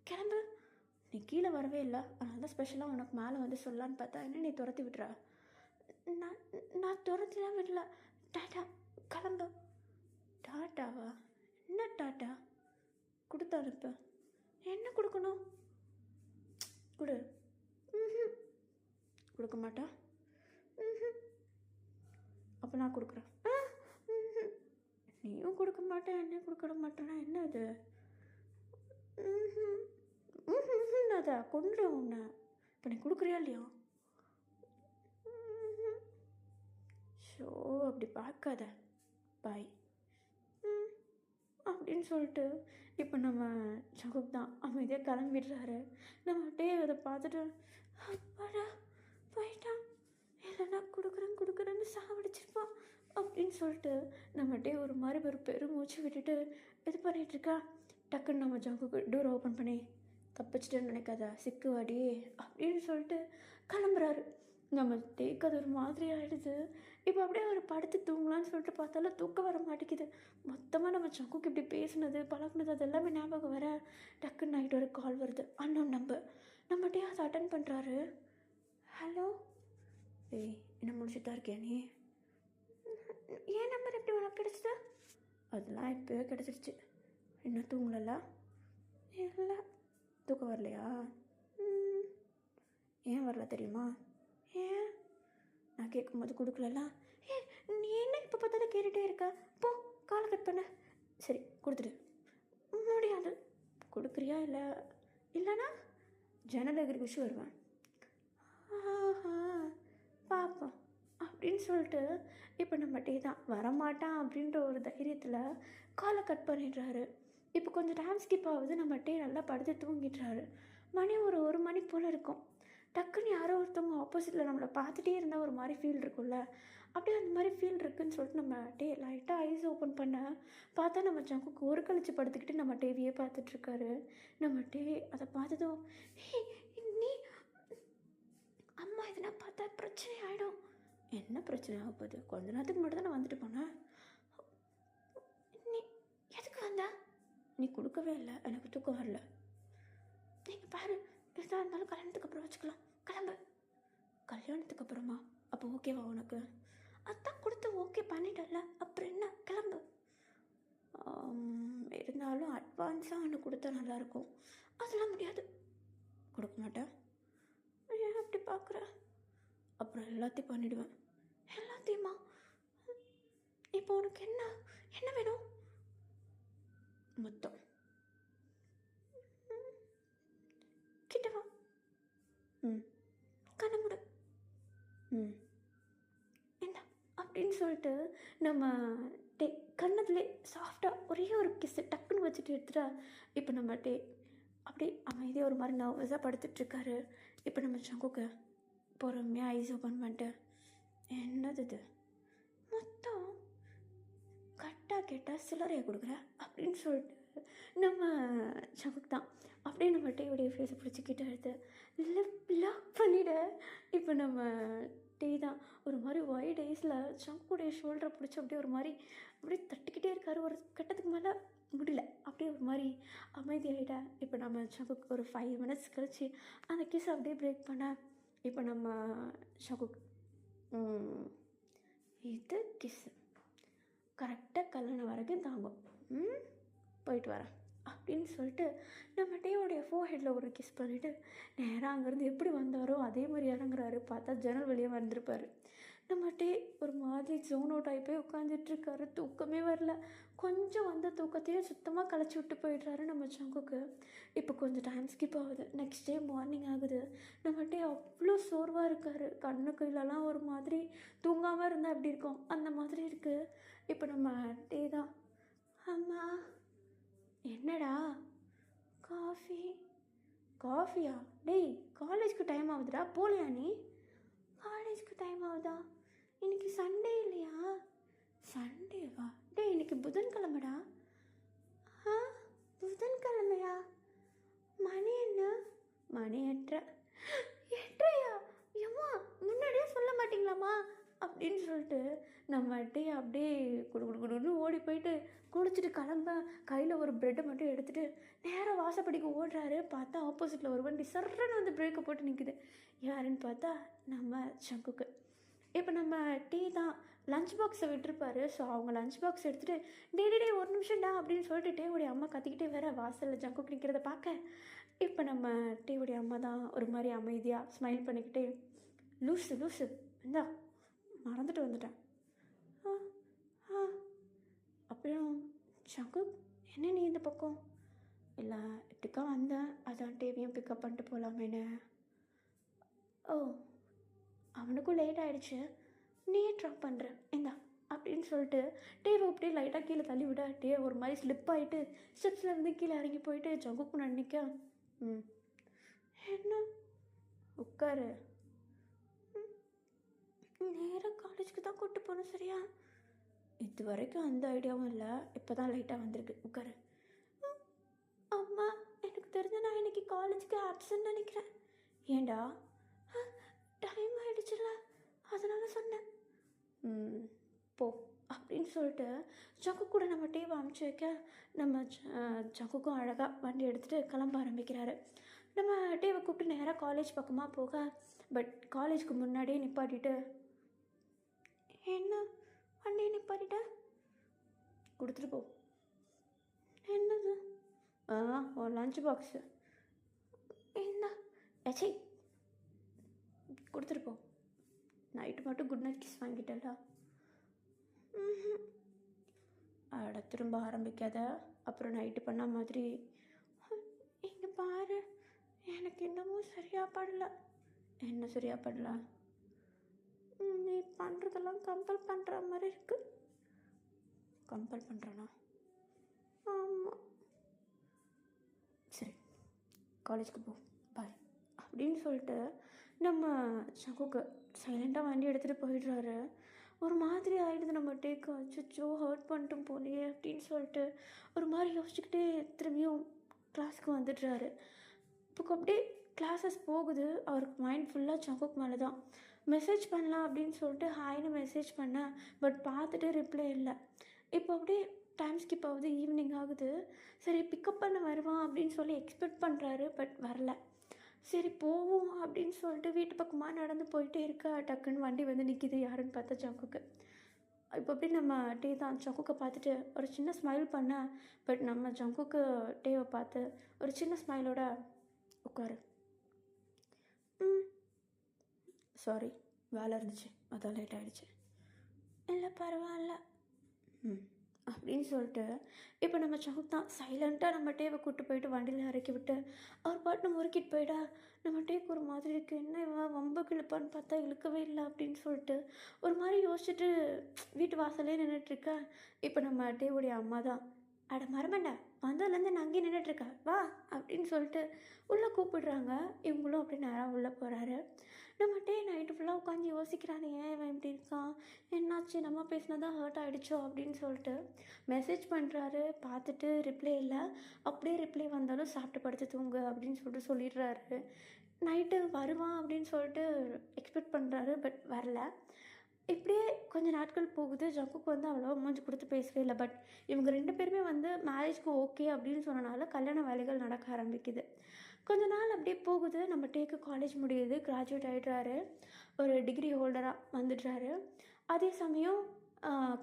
கிளம்பு. நீ கீழே வரவே இல்லை, அதனால தான் ஸ்பெஷலாக உனக்கு மேலே வந்து சொல்லலான்னு பார்த்தா என்ன நீ துரத்தி விட்டுற? நான் நான் துரத்திலாம் விடல. டாட்டா கிளம்பு. டாட்டாவா? என்ன டாட்டா? கொடுத்தா அனுப்பு. என்ன கொடுக்கணும்? கொடு. கொடுக்க மாட்டா? அப்போ நான் கொடுக்குறேன். நீயும் கொடுக்க மாட்டேன், என்ன கொடுக்க மாட்டேன்னா என்ன இது? அதை கொண்டுறேன் உன்னை. இப்போ நீ கொடுக்குறியா இல்லையா? ஷோ அப்படி பார்க்காத, பாய் அப்படின்னு சொல்லிட்டு இப்போ நம்ம ஜங்குக் தான் அமைதியாக கிளம்பிடுறாரு. நம்ம டே அதை பார்த்துட்டு அப்பாடா போயிட்டான், இல்லைன்னா கொடுக்குறேன்னு சாவடிச்சிருப்பான் அப்படின்னு சொல்லிட்டு நம்ம டே ஒரு மாதிரி ஒரு பெருமூச்சு விட்டுட்டு இது பண்ணிகிட்ருக்கா. டக்குன்னு நம்ம ஜங்குக்கு டோர் ஓப்பன் பண்ணி தப்பிச்சிட்டேன்னு நினைக்காதா, சிக்குவாடி அப்படின்னு சொல்லிட்டு கிளம்புறாரு. நம்ம டேக்கு அது ஒரு மாதிரி ஆகிடுது. இப்போ அப்படியே அவர் படுத்து தூங்கலான்னு சொல்லிட்டு பார்த்தாலும் தூக்கம் வர மாட்டேங்குது. மொத்தமாக நம்ம ஜங்குக்கு இப்படி பேசுனது பழகுனது அது எல்லாமே ஞாபகம் வர டக்குன்னு நைட்டு ஒரு கால் வருது, அன்னோன் நம்பர். நம்ம டே அதை அட்டன் பண்ணுறாரு. ஹலோ, ஏய் என்ன முடிச்சுட்டா இருக்கியா நீ? ஏன் நம்பர் எப்படி உனக்கு கிடச்சிது? அதெல்லாம் இப்போவே கிடச்சிருச்சு. இன்னும் தூங்கலல்ல? இல்லை. தூக்கம் வரலையா? ஏன் வரல தெரியுமா? ஏன்? நான் கேட்கும்போது கொடுக்கலல்ல? ஏ நீ என்ன இப்போ பார்த்தாலும் கேட்டுகிட்டே இருக்க? போ காலை கட் பண்ண. சரி கொடுத்துடு. முடியாது. கொடுக்குறியா இல்லை இல்லைனா ஜன்னல் எகிரி குஷி வருவேன். ஆஹா பார்ப்போம் அப்படின்னு சொல்லிட்டு இப்போ நம்ம டே தான் வரமாட்டான் அப்படின்ற ஒரு தைரியத்தில் காலை கட் பண்ணிடுறாரு. இப்போ கொஞ்சம் டைம் ஸ்கிப் ஆகுது. நம்ம டே நல்லா படுத்து தூங்கிடுறாரு. மணி ஒரு மணி போல் இருக்கும். டக்குன்னு யாரோ ஒருத்தவங்க ஆப்போசிட்டில் நம்மளை பார்த்துட்டே இருந்தால் ஒரு மாதிரி ஃபீல் இருக்கும்ல, அப்படியே அந்த மாதிரி ஃபீல் இருக்குதுன்னு சொல்லிட்டு நம்ம டே லைட்டாக ஐஸ் ஓப்பன் பண்ண பார்த்தா நம்ம ஜங்குக்கு ஒரு கழிச்சு படுத்துக்கிட்டு நம்ம டிவியே பார்த்துட்ருக்காரு. நம்ம டே அதை பார்த்ததும் ஹே நீ அம்மா எதுனா பார்த்தா பிரச்சனை ஆகிடும். என்ன பிரச்சனை ஆக போகுது? கொஞ்ச நேரத்துக்கு மட்டும் தான் நான் வந்துட்டு போனேன். நீ எதுக்கு வந்த? நீ கொடுக்கவே இல்லை, எனக்கு தூக்கம் வரல. நீங்கள் பாரு, எதாக இருந்தாலும் கல்யாணத்துக்கு அப்புறம் வச்சுக்கலாம். கிளம்பு. கல்யாணத்துக்கு அப்புறமா? அப்போ ஓகேவா உனக்கு? அதான் கொடுத்து ஓகே பண்ணிட்டல, அப்புறம் என்ன? கிளம்பு. இருந்தாலும் அட்வான்ஸாக ஒன்று கொடுத்தா நல்லாயிருக்கும். அதெல்லாம் முடியாது, கொடுக்க மாட்டேன். ஏன் அப்படி பார்க்குற? அப்புறம் எல்லாத்தையும் பண்ணிவிடுவேன். எல்லாத்தையுமா? இப்போ உனக்கு என்ன என்ன வேணும்? மொத்தம். கிட்ட வா. ம். கண்ணை மூடு. ம். என்ன அப்படின்னு சொல்லிட்டு நம்ம கண்ணத்துலே சாஃப்டாக ஒரே ஒரு கிஸ்ஸு டக்குன்னு வச்சுட்டு எடுத்துட்டா. இப்போ நம்ம அப்படியே அமைதியாக ஒரு மாதிரி நர்வஸாக படுத்துட்ருக்காரு. இப்போ நம்ம சங்குக்கு பொறுமையாக ஐஸ் ஓப்பன் பண்ணிட்டு, என்னது இது மொத்தம் கட்டாக கேட்டால் சில்லறையை கொடுக்குற அப்படின்னு சொல்லிட்டு நம்ம சங்குக்கு தான் அப்படியே நம்ம டீயோடைய ஃபேஸை பிடிச்சிக்கிட்டு எடுத்து லாக் பண்ணிவிட. இப்போ நம்ம டீ தான் ஒரு மாதிரி ஒயிட் ஐஸில் சங்குடைய ஷோல்டரை பிடிச்சி அப்படியே ஒரு மாதிரி அப்படியே தட்டிக்கிட்டே இருக்காரு. ஒரு கட்டத்துக்கு மேலே முடியல, அப்படியே ஒரு மாதிரி அமைதியாகிட்டேன். இப்போ நம்ம சங்குக்கு ஒரு 5 minutes கழிச்சு அந்த கிஸ் அப்படியே பிரேக் பண்ண. இப்போ நம்ம சங்குக்கு இது கிஸ்ஸு கரெக்டாக கல்யாணம் வரைக்கும் தாங்கும். போயிட்டு வரேன் அப்படின்னு சொல்லிட்டு நம்ம டேவோடைய ஃபோர்ஹெட்டில் ஒரு கிஸ் பண்ணிவிட்டு நேராக அங்கேருந்து எப்படி வந்தாரோ அதே மாதிரி இறங்குறாரு. பார்த்தா ஜன்னல் வழியாக வந்திருப்பார். நம்ம டே ஒரு மாதிரி ஜோன் அவுட் ஆகி போய் உட்காந்துட்ருக்காரு. தூக்கமே வரல. கொஞ்சம் வந்த தூக்கத்தையே சுத்தமாக களைச்சி விட்டு போயிடுறாரு நம்ம சங்குக்கு. இப்போ கொஞ்சம் டைம் ஸ்கிப் ஆகுது. நெக்ஸ்ட் டே மார்னிங் ஆகுது. நம்ம டே அவ்வளோ சோர்வாக இருக்கார். கண்ணு கையிலலாம் ஒரு மாதிரி தூங்காமல் இருந்தால் எப்படி இருக்கும் அந்த மாதிரி இருக்குது. இப்போ நம்ம டே தான், அம்மா என்னடா காஃபியா? டேய் காலேஜ்க்கு டைம் ஆகுதுடா, போகலையா நீ? காலேஜ்க்கு டைம் ஆகுதா? இன்னைக்கு சண்டே இல்லையா? சண்டேவா? டேய் இன்னைக்கு புதன்கிழமைடா. புதன்கிழமையா? மணி என்ன? மணி 8:30. ஏம்மா முன்னாடியே சொல்ல மாட்டிங்களாம்மா அப்படின்னு சொல்லிட்டு நம்ம அப்படியே குடுன்னு ஓடி போயிட்டு குளிச்சுட்டு கிளம்ப கையில் ஒரு ப்ரெட்டை மட்டும் எடுத்துகிட்டு நேராக வாசப்படிக்கு ஓடுறாரு. பார்த்தா ஆப்போசிட்டில் ஒரு வண்டி சர்றன்னு வந்து பிரேக்கை போட்டு நிற்குது. யாருன்னு பார்த்தா நம்ம சங்குக்கு. இப்போ நம்ம டீ தான் லஞ்ச் பாக்ஸை விட்டுருப்பாரு. ஸோ அவங்க லஞ்ச் பாக்ஸ் எடுத்துகிட்டு டே ஒரு நிமிஷம்டா அப்படின்னு சொல்லிட்டு டேவுடைய அம்மா கத்திக்கிட்டே வேற வாசலில் ஜங்குக்கு நிற்கிறத பார்க்க. இப்போ நம்ம டீவுடைய அம்மா தான் ஒரு மாதிரி அமைதியாக ஸ்மைல் பண்ணிக்கிட்டே, லூஸு இந்தா மறந்துட்டு வந்துட்டேன். அப்புறம் சங்கு என்ன நீ இந்த பக்கம்? இல்லை இப்படிக்கா வந்தேன், அதான் டேவியும் பிக்கப் பண்ணிட்டு போகலாமேன்னு. ஓ அவனுக்கும் லேட் ஆகிடுச்சு, நீயே ட்ராப் பண்ணுற இந்தா அப்படின்னு சொல்லிட்டு டேவை அப்படியே லைட்டாக கீழே தள்ளி விட. டே ஒரு மாதிரி ஸ்லிப் ஆகிட்டு ஸ்டெப்ஸில் இருந்து கீழே இறங்கி போயிட்டு ஜங்குக்கு நினைக்க, என்ன உட்காரு, நேராக காலேஜுக்கு தான் கூப்பிட்டு போகணும் சரியா? இது வரைக்கும் அந்த ஐடியாவும் இல்லை, இப்போ தான் லைட்டாக வந்திருக்கு, உட்காரு. அம்மா எனக்கு தெரிஞ்ச நான் இன்னைக்கு காலேஜுக்கு ஆப்சன்ட் நினைக்கிறேன். ஏண்டா? டைம் ஆகிடுச்சுல அதனால சொன்னேன். போ அப்படின்னு சொல்லிட்டு ஜக்கு கூட நம்ம டேவை அமுச்சு வைக்க நம்ம ஜக்குக்கும் அழகாக வண்டி எடுத்துகிட்டு கிளம்ப ஆரம்பிக்கிறாரு. நம்ம டேவை கூப்பிட்டு நேராக காலேஜ் பக்கமாக போக, பட் காலேஜுக்கு முன்னாடியே நிப்பாட்டிட்டு, என்ன வண்டியை நிப்பாட்டிட்ட? கொடுத்துட்டு போ. என்னது? ஒரு லஞ்ச் பாக்ஸு என்ன ஏச்சி கொடுத்துட்டு போ. நைட்டு மட்டும் குட் நைட் கிஸ் வாங்கிட்டேன்டா. அட திரும்ப ஆரம்பிக்காத, அப்புறம் நைட்டு பண்ண மாதிரி. இங்கே பாரு, எனக்கு இன்னமும் சரியாக படல. என்ன சரியாக படல? நீ பண்ணுறதெல்லாம் கம்பல் பண்ணுற மாதிரி இருக்குது. கம்பல் பண்ணுறேண்ணா? ஆமாம். சரி காலேஜுக்கு போ, பாய் அப்படின்னு சொல்லிட்டு நம்ம சங்குக்கு சைலண்ட்டாக வண்டி எடுத்துகிட்டு போயிடுறாரு. ஒரு மாதிரி ஆகிடுது நம்ம டேக்கு. அச்சோ ஹர்ட் பண்ணிட்டோம் போலையே அப்படின்னு சொல்லிட்டு ஒரு மாதிரி யோசிச்சுக்கிட்டே திரும்பியும் கிளாஸுக்கு வந்துடுறாரு. இப்போ அப்படியே கிளாஸஸ் போகுது. அவருக்கு மைண்ட் ஃபுல்லாக சங்குக்கு மேலே தான். மெசேஜ் பண்ணலாம் அப்படின்னு சொல்லிட்டு ஹாய்னு மெசேஜ் பண்ணேன், பட் பார்த்துட்டு ரிப்ளை இல்லை. இப்போ அப்படியே டைம் ஸ்கிப் ஆகுது, ஈவினிங் ஆகுது. சரி பிக்கப் பண்ண வருவான் அப்படின்னு சொல்லி எக்ஸ்பெக்ட் பண்ணுறாரு, பட் வரல. சரி போவோம் அப்படின்னு சொல்லிட்டு வீட்டு பக்கமாக நடந்து போயிட்டே இருக்கா. டக்குன்னு வண்டி வந்து நிற்கிது. யாருன்னு பார்த்தா ஜங்குக்கு. இப்போ எப்படி நம்ம டே தான் ஜங்குக்கை பார்த்துட்டு ஒரு சின்ன ஸ்மைல் பண்ணேன். பட் நம்ம ஜங்குக்கு டேவை பார்த்து ஒரு சின்ன ஸ்மைலோட உட்காரு. ம். சாரி, வேலை இருந்துச்சு, அதான் லேட் ஆகிடுச்சு. இல்லை பரவாயில்ல. ம். அப்படின்னு சொல்லிட்டு இப்போ நம்ம சவுக் தான் சைலண்ட்டாக நம்ம டேவை கூப்பிட்டு போயிட்டு வண்டியில் இறக்கி விட்டு அவர் பாட்டு முறுக்கிட்டு போயிடா. நம்ம டேக்கு ஒரு மாதிரி இருக்குது, என்ன இவன் வம்புக்கு இழுப்பான்னு பார்த்தா இழுக்கவே இல்லை அப்படின்னு சொல்லிட்டு ஒரு மாதிரி யோசிச்சுட்டு வீட்டு வாசலே நின்றுட்டுருக்கா. இப்போ நம்ம டேவுடைய அம்மா தான், அட மரமண்டா, வந்ததுலேருந்து நான் அங்கேயே நின்றுட்டுருக்கா வா அப்படின்னு சொல்லிட்டு உள்ளே கூப்பிடுறாங்க. இவங்களும் அப்படி நேராக உள்ளே போகிறாரு. நம்ம டே நைட்டு ஃபுல்லாக உட்காந்து யோசிக்கிறாரு, ஏன் இவன் இப்படி இருக்கான், என்னாச்சு, நம்ம பேசினதான் ஹர்ட் ஆகிடுச்சோ அப்படின்னு சொல்லிட்டு மெசேஜ் பண்ணுறாரு. பார்த்துட்டு ரிப்ளை இல்லை. அப்படியே ரிப்ளை வந்தாலும் சாப்பிட்டு படுத்து தூங்கு அப்படின்னு சொல்லிட்டு சொல்லிடுறாரு. நைட்டு வருவான் அப்படின்னு சொல்லிட்டு எக்ஸ்பெக்ட் பண்ணுறாரு, பட் வரல. இப்படியே கொஞ்சம் நாட்கள் போகுது. ஜங்குக்கு வந்து அவ்வளோவா மூஞ்சி கொடுத்து பேசவே இல்லை. பட் இவங்க 2 பேருமே வந்து மேரேஜ்க்கு ஓகே அப்படின்னு சொன்னனால கல்யாண வேலைகள் நடக்க ஆரம்பிக்குது. கொஞ்ச நாள் அப்படியே போகுது. நம்ம டேக்கு காலேஜ் முடியுது, கிராஜுவேட் ஆகிடுறாரு, ஒரு டிகிரி ஹோல்டராக வந்துடுறாரு. அதே சமயம்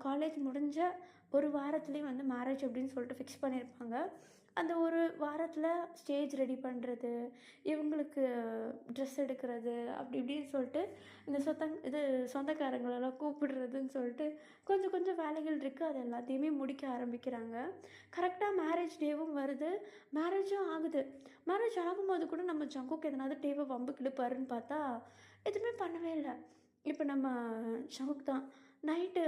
காலேஜ் முடிஞ்ச ஒரு வாரத்துலேயும் வந்து மேரேஜ் அப்படின்னு சொல்லிட்டு ஃபிக்ஸ் பண்ணியிருப்பாங்க. அந்த ஒரு வாரத்தில் ஸ்டேஜ் ரெடி பண்ணுறது, இவங்களுக்கு ட்ரெஸ் எடுக்கிறது, அப்படி இப்படின்னு சொல்லிட்டு இந்த சொந்தக்காரங்களெல்லாம் கூப்பிடுறதுன்னு சொல்லிட்டு கொஞ்சம் கொஞ்சம் வேலைகள் இருக்குது. அது எல்லாத்தையுமே முடிக்க ஆரம்பிக்கிறாங்க. கரெக்டாக மேரேஜ் டேவும் வருது, மேரேஜும் ஆகுது. மேரேஜ் ஆகும்போது கூட நம்ம ஜங்குக்கு எதனாவது டேவை வம்புக்கு இழுப்பாருன்னு பார்த்தா எதுவுமே பண்ணவே இல்லை. இப்போ நம்ம ஷவுக் தான் நைட்டு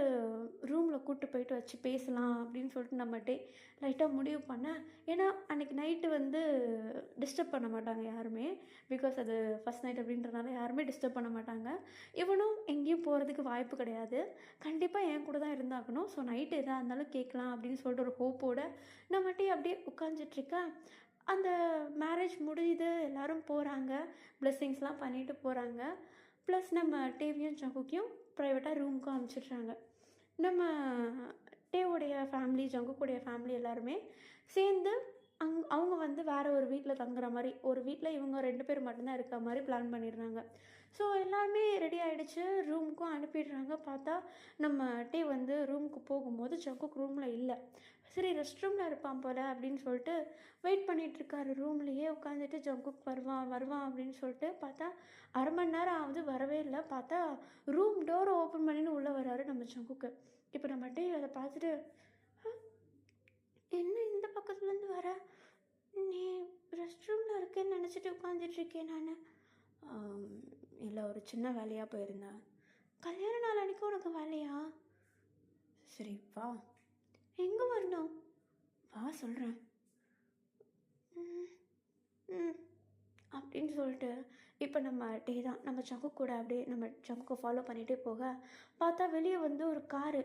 ரூமில் கூப்பிட்டு போயிட்டு வச்சு பேசலாம் அப்படின்னு சொல்லிட்டு நம்ம டே லைட்டாக முடிவு பண்ணேன். ஏன்னா அன்றைக்கி நைட்டு வந்து டிஸ்டர்ப் பண்ண மாட்டாங்க யாருமே, பிகாஸ் அது ஃபஸ்ட் நைட் அப்படின்றனால யாருமே டிஸ்டர்ப் பண்ண மாட்டாங்க. இவனும் எங்கேயும் போகிறதுக்கு வாய்ப்பு கிடையாது, கண்டிப்பாக என் கூட தான் இருந்தாகணும். ஸோ நைட்டு எதாக இருந்தாலும் கேட்கலாம் அப்படின்னு சொல்லிட்டு ஒரு ஹோப்போடு நம்ம டே அப்படியே உட்காந்துட்ருக்கேன். அந்த மேரேஜ் முடியுது, எல்லோரும் போகிறாங்க, பிளெஸ்ஸிங்ஸ்லாம் பண்ணிட்டு போகிறாங்க. ப்ளஸ் நம்ம டேவியும் ஜங்குக்கையும் ப்ரைவேட்டாக ரூமுக்கும் அனுப்பிச்சிட்றாங்க. நம்ம டேவுடைய ஃபேமிலி, ஜங்குக்குடைய ஃபேமிலி எல்லாருமே சேர்ந்து அவங்க வந்து வேறு ஒரு வீட்டில் தங்குற மாதிரி, ஒரு வீட்டில் இவங்க 2 பேர் மட்டும்தான் இருக்க மாதிரி பிளான் பண்ணிடுறாங்க. ஸோ எல்லாருமே ரெடி ஆகிடுச்சு, ரூமுக்கும் அனுப்பிடுறாங்க. பார்த்தா நம்ம டே வந்து ரூமுக்கு போகும்போது ஜங்குக் ரூமில் இல்லை. சரி ரெஸ்ட் ரூமில் இருப்பான் போல் அப்படின்னு சொல்லிட்டு வெயிட் பண்ணிகிட்ருக்காரு. ரூம்லேயே உட்காந்துட்டு ஜங்குக் வருவான் வருவான் அப்படின்னு சொல்லிட்டு பார்த்தா அரை மணி நேரம் ஆகுது, வரவே இல்லை. பார்த்தா ரூம் டோரை ஓப்பன் பண்ணின்னு உள்ளே வர்றாரு நம்ம ஜங்குக்கு. இப்போ நம்ம டே அதை பார்த்துட்டு, என்ன இந்த பக்கத்துலேருந்து வர, நீ ரெஸ்ட் ரூமில் இருக்கேன்னு நினச்சிட்டு உட்காந்துட்ருக்கேன் நான். இல்லை, ஒரு சின்ன வேலையாக போயிருந்தேன். கல்யாண நாள் அன்றைக்கி உனக்கு வேலையா? சரி வா. எங்கே வரணும்? வா சொல்கிறேன். ம் அப்படின்னு சொல்லிட்டு இப்போ நம்ம டே தான் நம்ம ஜங்கு கூட அப்படியே நம்ம ஜங்குக்கு ஃபாலோ பண்ணிகிட்டே போக பார்த்தா வெளியே வந்து ஒரு காரு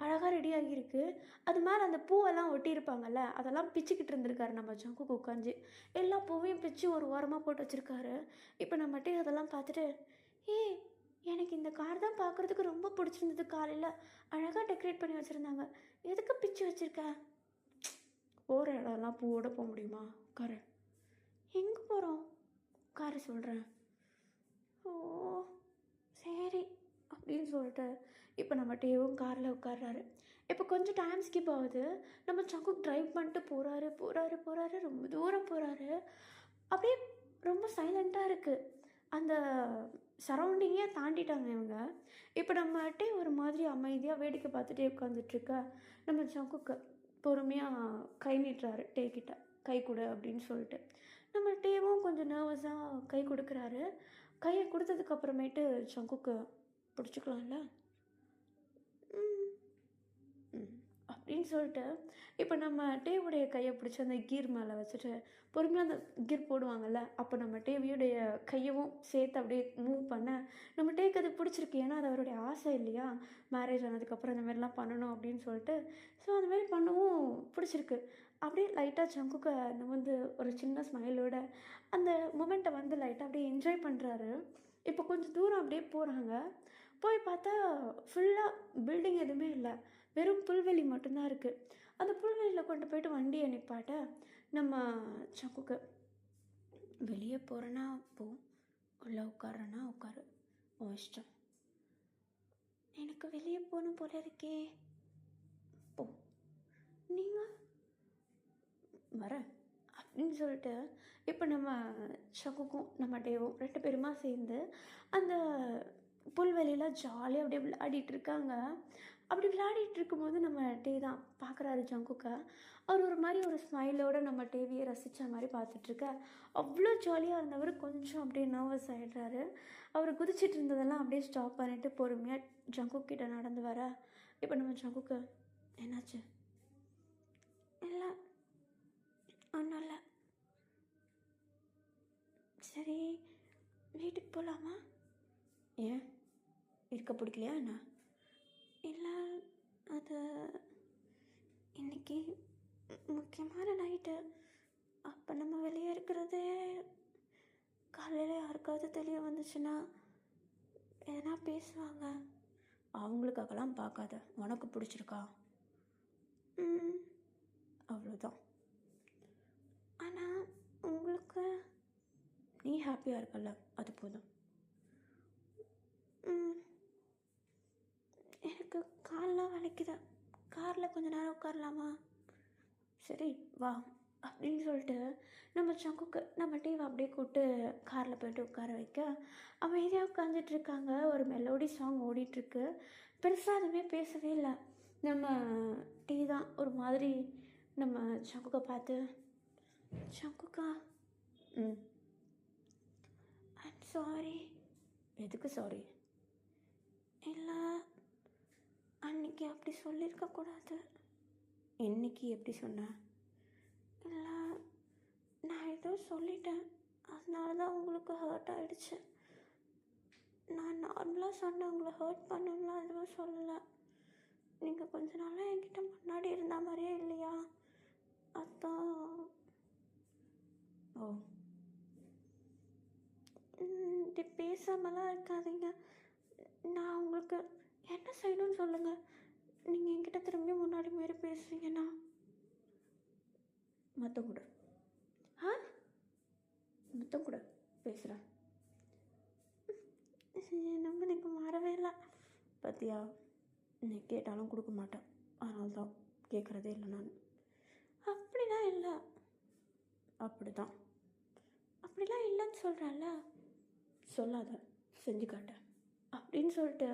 அழகாக ரெடியாகிருக்கு. அது மேலே அந்த பூவெல்லாம் ஒட்டியிருப்பாங்கல்ல, அதெல்லாம் பிச்சுக்கிட்டு இருந்திருக்காரு நம்ம ஜங்குக்கு உட்காந்து. எல்லா பூவையும் பிச்சு ஒரு ஓரமாக போட்டு வச்சுருக்காரு. இப்போ நம்ம டே அதெல்லாம் பார்த்துட்டு, ஏய் எனக்கு இந்த கார் தான் பார்க்குறதுக்கு ரொம்ப பிடிச்சிருந்தது, காலையில் அழகாக டெக்கரேட் பண்ணி வச்சுருந்தாங்க, எதுக்கு பிச்சு வச்சுருக்க? போகிற இடம்லாம் பூவோட போக முடியுமா? காரு எங்கே போகிறோம்? காரை சொல்கிறேன். ஓ சரி அப்படின்னு சொல்லிட்டு இப்போ நம்ம டேவும் காரில் உட்கார்றாரு. இப்போ கொஞ்சம் டைம் ஸ்கிப் ஆகுது. நம்ம சங்குக் ட்ரைவ் பண்ணிட்டு போகிறாரு போகிறாரு போகிறாரு, ரொம்ப தூரம் போகிறாரு. அப்படியே ரொம்ப சைலண்ட்டாக இருக்குது. அந்த சரௌண்டிங்கே தாண்டிட்டாங்க இவங்க. இப்போ நம்ம டே ஒரு மாதிரி அமைதியாக வேடிக்கை பார்த்துட்டே உட்காந்துட்ருக்க நம்ம சங்குக்கு பொறுமையாக கை நீட்டுறாரு டே கிட்ட, கை கொடு அப்படின்னு சொல்லிட்டு. நம்ம டேவும் கொஞ்சம் நர்வஸாக கை கொடுக்குறாரு. கையை கொடுத்ததுக்கப்புறமேட்டு சங்குக்கு பிடிச்சிக்கலாம்ல அப்படின்னு சொல்லிட்டு இப்போ நம்ம டேவுடைய கையை பிடிச்சி அந்த கீர் மேலே வச்சுட்டு பொறுமையாக அந்த கீர் போடுவாங்கள்ல, அப்போ நம்ம டேவியுடைய கையவும் சேர்த்து அப்படியே மூவ் பண்ண நம்ம டேக்கு அது பிடிச்சிருக்கு. ஏன்னா அது அவருடைய ஆசை இல்லையா, மேரேஜ் ஆனதுக்கப்புறம் இந்த மாதிரிலாம் பண்ணணும் அப்படின்னு சொல்லிட்டு. ஸோ அந்த மாதிரி பண்ணவும் பிடிச்சிருக்கு. அப்படியே லைட்டாக சங்குக்கு வந்து ஒரு சின்ன ஸ்மைலோட அந்த மூமெண்ட்டை வந்து லைட்டாக அப்படியே என்ஜாய் பண்ணுறாரு. இப்போ கொஞ்சம் தூரம் அப்படியே போகிறாங்க. போய் பார்த்தா ஃபுல்லாக பில்டிங் எதுவுமே இல்லை, வெறும் புல்வெளி மட்டும்தான் இருக்குது. அந்த புல்வெளியில் கொண்டு போயிட்டு வண்டியை நிப்பாட்ட நம்ம சங்குக்கு, வெளியே போகிறேன்னா போ, உள்ளே உட்காரன்னா உட்காரு, உன் இஷ்டம். எனக்கு வெளியே போகணும் போல இருக்கே. போ. நீங்கள் வரேன் அப்படின்னு சொல்லிட்டு இப்போ நம்ம சகுக்கும் நம்ம டேவும் 2 பேருமா சேர்ந்து அந்த புல்வெளியில் ஜாலியாக அப்படியே விளையாடிட்டு இருக்காங்க. அப்படி விளையாடிட்டு இருக்கும்போது நம்ம டே தான் பார்க்குறாரு ஜங்குக்கை. அவர் ஒரு மாதிரி ஒரு ஸ்மைலோடு நம்ம டேவியை ரசித்த மாதிரி பார்த்துட்ருக்க. அவ்வளோ ஜாலியாக இருந்தவர் கொஞ்சம் அப்படியே நர்வஸ் ஆகிடுறாரு. அவர் குதிச்சிட்டு இருந்ததெல்லாம் அப்படியே ஸ்டாப் பண்ணிவிட்டு பொறுமையாக ஜங்குக் கிட்ட நடந்து வர. இப்போ நம்ம ஜங்குக்கு என்னாச்சு? இல்லை ஒன்றும் இல்லை. சரி வீட்டுக்கு போகலாமா? ஏன் இருக்க பிடிக்கலையா என்ன? இல்லை அது இன்னைக்கு முக்கியமான நைட்டு. அப்போ நம்ம வெளியே இருக்கிறதே காலையில் யாருக்காவது தெரிய வந்துச்சுன்னா எதனா பேசுவாங்க. அவங்களுக்காகலாம் பார்க்காத, உனக்கு பிடிச்சிருக்கா? அவ்வளோதான். ஆனால் உங்களுக்கு நீ ஹாப்பியாக இருக்கல்ல, அது போதும். எனக்கு காலெலாம் வலிக்குது. காரில் கொஞ்ச நேரம் உட்காரலாமா? சரி வா அப்படின்னு சொல்லிட்டு நம்ம சங்குக்கு நம்ம டீவை அப்படியே கூப்பிட்டு காரில் போய்ட்டு உட்கார வைக்க அமைதியாக உட்காந்துட்ருக்காங்க. ஒரு மெலோடி சாங் ஓடிட்டுருக்கு. பெருசாக எதுவுமே பேசவே இல்லை. நம்ம டீ தான் ஒரு மாதிரி நம்ம சங்குக்கை பார்த்து, சங்குக்கா ஐம் சாரி. எதுக்கு சாரி? இல்லை அன்னைக்கு அப்படி சொல்லியிருக்கக்கூடாது. இன்னைக்கு எப்படி சொன்னேன்? இல்லை நான் ஏதோ சொல்லிட்டேன், அதனால தான் உங்களுக்கு ஹர்ட் ஆகிடுச்சு. நான் நார்மலாக சொன்னேன், உங்களை ஹர்ட் பண்ணணும்லாம் எதுவும் சொல்லலை. நீங்கள் கொஞ்ச நாளாக என்கிட்ட முன்னாடி இருந்த மாதிரியே இல்லையா, அதான். ஓ இப்படி பேசாமலாம் இருக்காதீங்க. நான் உங்களுக்கு என்ன செய்யணும்னு சொல்லுங்கள். நீங்கள் என்கிட்ட திரும்பி முன்னாடி மாரி பேசுவீங்கன்னா மொத்தம் கூட மொத்தம் கூட பேசுகிறேன். நம்ம எனக்கு மாறவே இல்லை. பார்த்தியா, நீ கேட்டாலும் கொடுக்க மாட்டேன், அதனால தான் கேட்குறதே இல்லை. நான் அப்படிலாம் இல்லை. அப்படிதான். அப்படிலாம் இல்லைன்னு சொல்கிறேன்ல, சொல்லாத, செஞ்சு காட்டேன் அப்படின்னு சொல்லிட்டு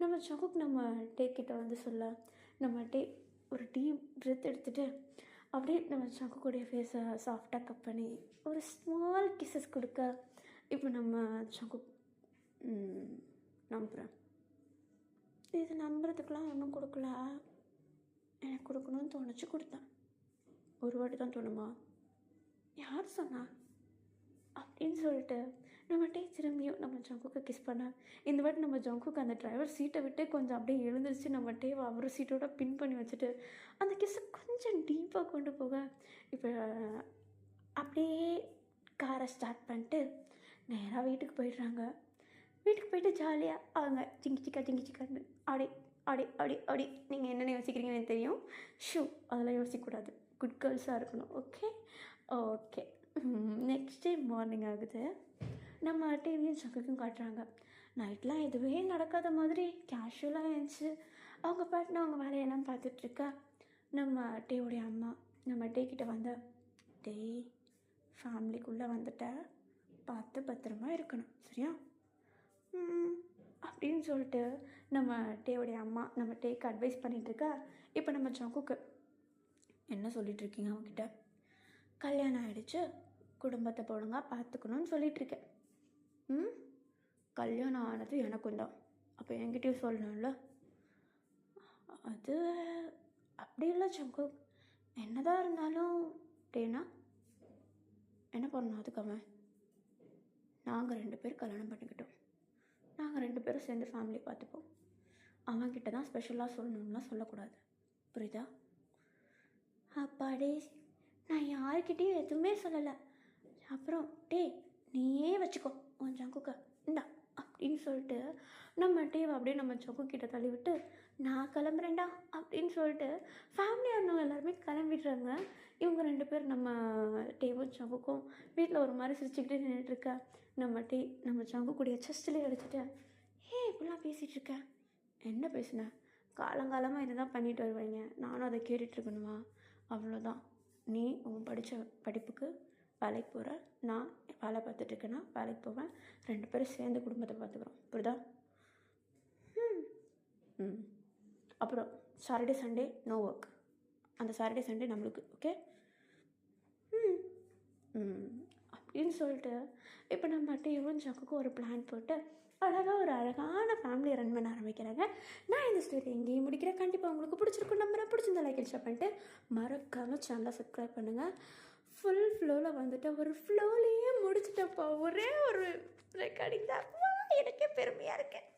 நம்ம சகுக் நம்ம டேக்கிட்ட வந்து சொல்ல, நம்ம டே ஒரு டீப் பிரெத் எடுத்துகிட்டு அப்படியே நம்ம சகுக்குடைய ஃபேஸை சாஃப்டாக கப் பண்ணி ஒரு ஸ்மால் கிஸ்ஸஸ் கொடுக்க, இப்போ நம்ம சகுக் நம்புகிறேன். இது நம்புறதுக்கெலாம் ஒன்றும் கொடுக்கல, எனக்கு கொடுக்கணும்னு தோணுச்சு கொடுத்தேன். ஒரு வாட்டி தான் தோணுமா? யார் சொன்னா அப்படின்னு சொல்லிட்டு நம்ம டே திரும்பியும் நம்ம ஜங்குக்கு கிஸ் பண்ண. இந்த வாட்டி நம்ம ஜங்குக்கு அந்த டிரைவர் சீட்டை விட்டு கொஞ்சம் அப்படியே எழுந்துருச்சு. நம்ம டேவை அவர் சீட்டோட பின் பண்ணி வச்சுட்டு அந்த கிஸ்ஸை கொஞ்சம் டீப்பாக கொண்டு போக, இப்போ அப்படியே காரை ஸ்டார்ட் பண்ணிட்டு நேராக வீட்டுக்கு போயிடுறாங்க. வீட்டுக்கு போயிட்டு ஜாலியாக அவங்க ஜிங்கிச்சிக்கான்னு ஆடி ஆடி ஆடி ஆடி. நீங்கள் என்னென்ன யோசிக்கிறீங்கன்னு எனக்கு தெரியும். அதெல்லாம் யோசிக்கக்கூடாது, குட் கேர்ள்ஸாக இருக்கணும். Okay okay. Next day morning ஆகுது. நம்ம டிவியும் சக்குக்கும் காட்டுறாங்க. நைட்லாம் எதுவே நடக்காத மாதிரி கேஷுவலாக இருந்துச்சு. அவங்க பாட்டுன்னு அவங்க வேலையெல்லாம் பார்த்துட்ருக்க. நம்ம டேவுடைய அம்மா நம்ம டே கிட்ட வந்த, டே ஃபேமிலிக்குள்ளே வந்துட்ட, பார்த்து பத்திரமா இருக்கணும் சரியா அப்படின்னு சொல்லிட்டு நம்ம டேவுடைய அம்மா நம்ம டேக்கு அட்வைஸ் பண்ணிகிட்ருக்க. இப்போ நம்ம ஜங்குக்கு என்ன சொல்லிகிட்ருக்கீங்க அவங்கக்கிட்ட? கல்யாணம் ஆகிடுச்சு, குடும்பத்தை போடுங்க பார்த்துக்கணும்னு சொல்லிகிட்ருக்கேன். கல்யாணம் ஆனது எனக்கும் தான், அப்போ என்கிட்டயும் சொல்லணும்ல. அது அப்படி இல்லை ஜங்கு, என்னதான் இருந்தாலும் டேனா என்ன பண்ணணும்? அதுக்காக நாங்கள் 2 பேர் கல்யாணம் பண்ணிக்கிட்டோம், நாங்கள் 2 பேரும் சேர்ந்து ஃபேமிலி பார்த்துப்போம். அவன்கிட்ட தான் ஸ்பெஷலாக சொல்லணும்லாம் சொல்லக்கூடாது, புரியுதா? அப்பாடே, நான் யார்கிட்டையும் எதுவுமே சொல்லலை. அப்புறம் டே நீயே வச்சுக்கோ உன் ஜங்குக்க இந்தா அப்படின்னு சொல்லிட்டு நம்ம டேவை அப்படியே நம்ம ஜங்குக்கிட்ட தள்ளி விட்டு, நான் கிளம்புறேன்டா அப்படின்னு சொல்லிட்டு ஃபேமிலியாக இருந்தவங்க எல்லாருமே கிளம்பிடுறாங்க. இவங்க 2 பேர் நம்ம டேவும் ஜங்குக்கும் வீட்டில் ஒரு மாதிரி சிரிச்சுக்கிட்டே நின்றுட்டுருக்க. நம்ம டே நம்ம ஜங்குக்குடைய செஸ்ட்லேயே அடிச்சுட்டு, இப்படிலாம் பேசிகிட்ருக்க என்ன பேசுனேன்? காலங்காலமாக இதை தான் பண்ணிட்டு வருவீங்க, நானும் அதை கேட்டுட்ருக்கணுமா? அவ்வளோதான். நீ உன் படித்த படிப்புக்கு வேலைக்கு போகிற, நான் வேலை பார்த்துட்ருக்கேன்னா வேலைக்கு போவேன், 2 பேரும் சேர்ந்து குடும்பத்தை பார்த்துக்குறோம். புரியுதா? ம் ம் அப்புறம் சாட்டர்டே சண்டே நோ ஒர்க். அந்த சாட்டர்டே சண்டே நம்மளுக்கு. ஓகே? ம் ம் அப்படின்னு சொல்லிட்டு இப்போ நம்ம டீவும் ஜக்குக்கும் ஒரு பிளான் போட்டு அழகாக ஒரு அழகான ஃபேமிலியை ரன் பண்ண ஆரம்பிக்கிறாங்க. நான் இந்த ஸ்டோரி எங்கேயும் முடிக்கிறேன். கண்டிப்பாக உங்களுக்கு பிடிச்சிருக்கும் நம்பரை பிடிச்சிருந்தா லைக் ஷேர் பண்ணிட்டு மறக்காமல் சேனலை சப்ஸ்கிரைப் பண்ணுங்கள். ஃபுல் ஃப்ளோவில் வந்துட்டு ஒரு ஃப்ளோலேயே முடிச்சிட்டப்பா. ஒரே ஒரு ரெக்கார்டிங் தான். எனக்கே பெருமையாக இருக்கேன்.